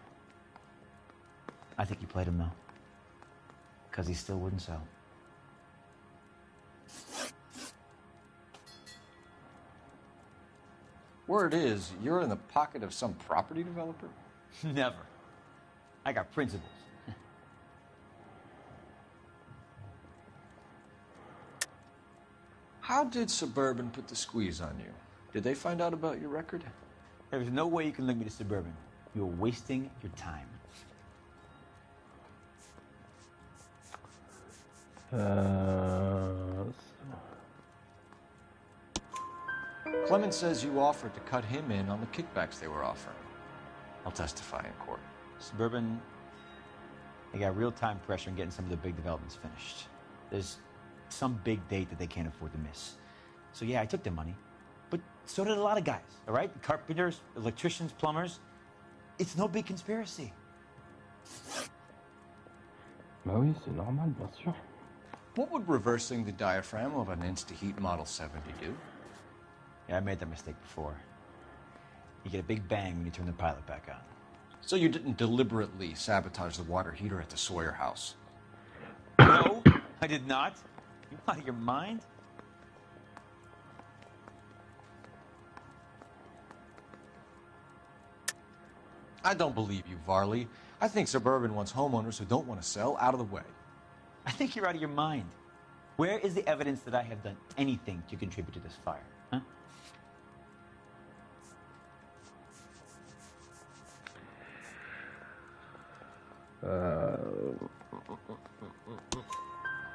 I think you played him, though. Because he still wouldn't sell. Word is, you're in the pocket of some property developer? Never. I got principles. How did Suburban put the squeeze on you? Did they find out about your record? There's no way you can link me to Suburban. You're wasting your time. Clemens says you offered to cut him in on the kickbacks they were offering. I'll testify in court. Suburban, they got real time pressure on getting some of the big developments finished. There's some big date that they can't afford to miss. So yeah, I took their money, but so did a lot of guys, all right? Carpenters, electricians, plumbers. It's no big conspiracy. Bah oui, c'est normal, bien sûr. What would reversing the diaphragm of an Instaheat Model 70 do? Yeah, I made that mistake before. You get a big bang when you turn the pilot back on. So you didn't deliberately sabotage the water heater at the Sawyer house? No, I did not. You out of your mind? I don't believe you, Varley. I think Suburban wants homeowners who don't want to sell out of the way. I think you're out of your mind. Where is the evidence that I have done anything to contribute to this fire? Huh?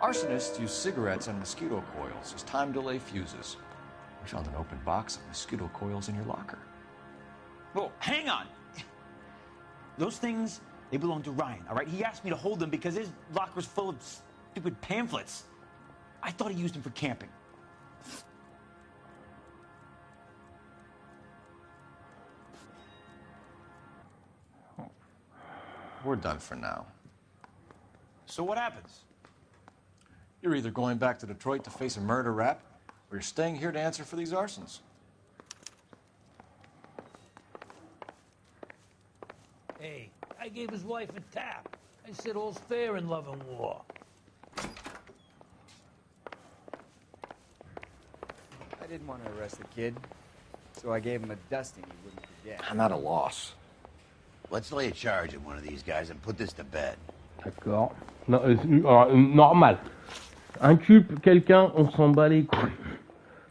Arsonists use cigarettes and mosquito coils as time delay fuses. We found an open box of mosquito coils in your locker. Whoa, hang on. Those things, they belong to Ryan, all right? He asked me to hold them because his locker's full of stupid pamphlets. I thought he used them for camping. We're done for now. So what happens? You're either going back to Detroit to face a murder rap, or you're staying here to answer for these arsons. Hey, I gave his wife a tap. I said all's fair in love and war. I didn't want to arrest the kid, so I gave him a dusting he wouldn't forget. I'm at a loss. Let's lay a charge at one of these guys and put this to bed. D'accord. Normal. Inculpe quelqu'un, on s'en bat les couilles.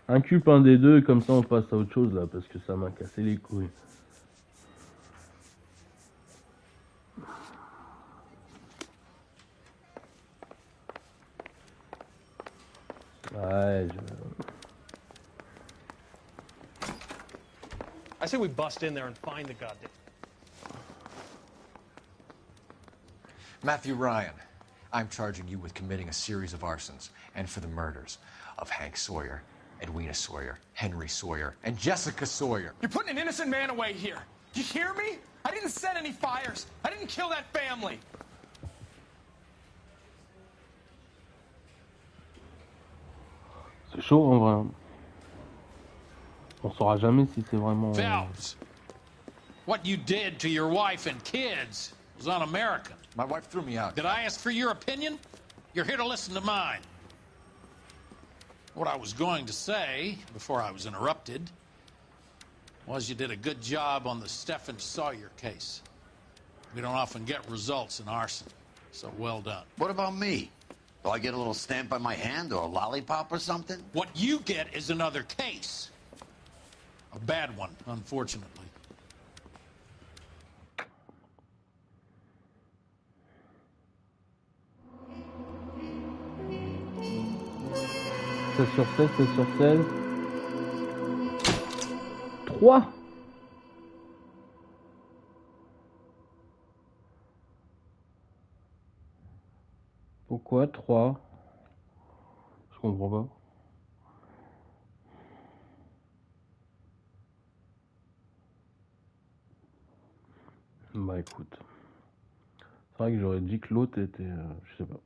Inculpe un des deux, comme ça on passe à autre chose là, parce que ça m'a cassé les couilles. Ouais, I say we bust in there and find the goddamn... Matthew Ryan, I'm charging you with committing a series of arsons and for the murders of Hank Sawyer, Edwina Sawyer, Henry Sawyer, and Jessica Sawyer. You're putting an innocent man away here. Do you hear me? I didn't set any fires. I didn't kill that family. C'est chaud en vrai. On saura jamais si c'est vraiment... Phelps, what you did to your wife and kids was un-American. My wife threw me out. Did I ask for your opinion? You're here to listen to mine. What I was going to say, before I was interrupted, was you did a good job on the Stephen Sawyer case. We don't often get results in arson, so well done. What about me? Do I get a little stamp on my hand or a lollipop or something? What you get is another case. A bad one, unfortunately. C'est sur 16, c'est sur 16. 3. Pourquoi 3? Je comprends pas. Bah écoute. C'est vrai que j'aurais dit que l'autre était... je sais pas.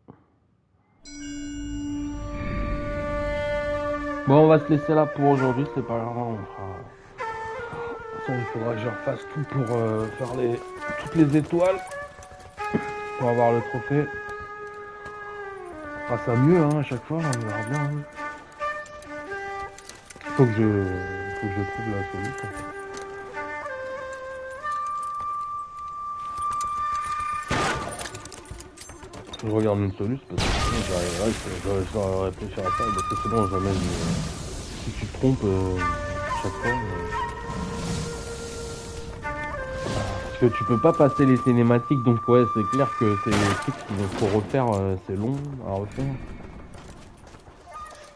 Bon, on va se laisser là pour aujourd'hui, c'est pas grave, on fera... De toute façon, il faudra que je refasse tout pour faire toutes les étoiles. Pour avoir le trophée. On fera ça mieux, hein, à chaque fois, on verra bien. Hein. Faut que je trouve la solution. Je regarde une solution parce que sinon j'arriverai, je dois réfléchir à ça, parce que sinon jamais si tu te trompes chaque fois. que tu peux pas passer les cinématiques, donc ouais, c'est clair que c'est des trucs qu'il faut refaire, c'est long à refaire.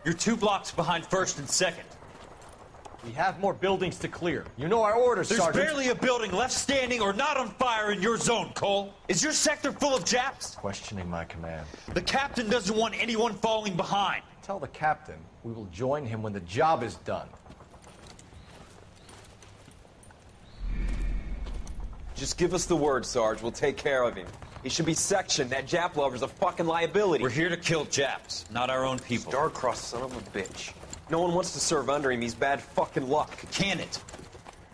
You're 2 blocks behind first and second. We have more buildings to clear. You know our orders, There's Sergeant. barely a building left standing or not on fire in your zone, Cole. Is your sector full of Japs? Questioning my command. The captain doesn't want anyone falling behind. Tell the captain we will join him when the job is done. Just give us the word, Sarge. We'll take care of him. He should be sectioned. That Jap lover's a fucking liability. We're here to kill Japs, not our own people. Star-crossed son of a bitch. No one wants to serve under him. He's bad fucking luck. Can it?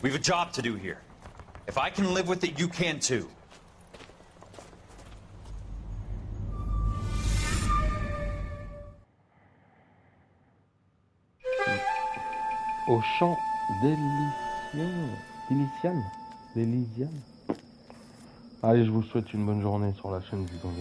We have a job to do here. If I can live with it, you can too. Au champ d'Elysiane. Allez, je vous souhaite une bonne journée sur la chaîne du Gang.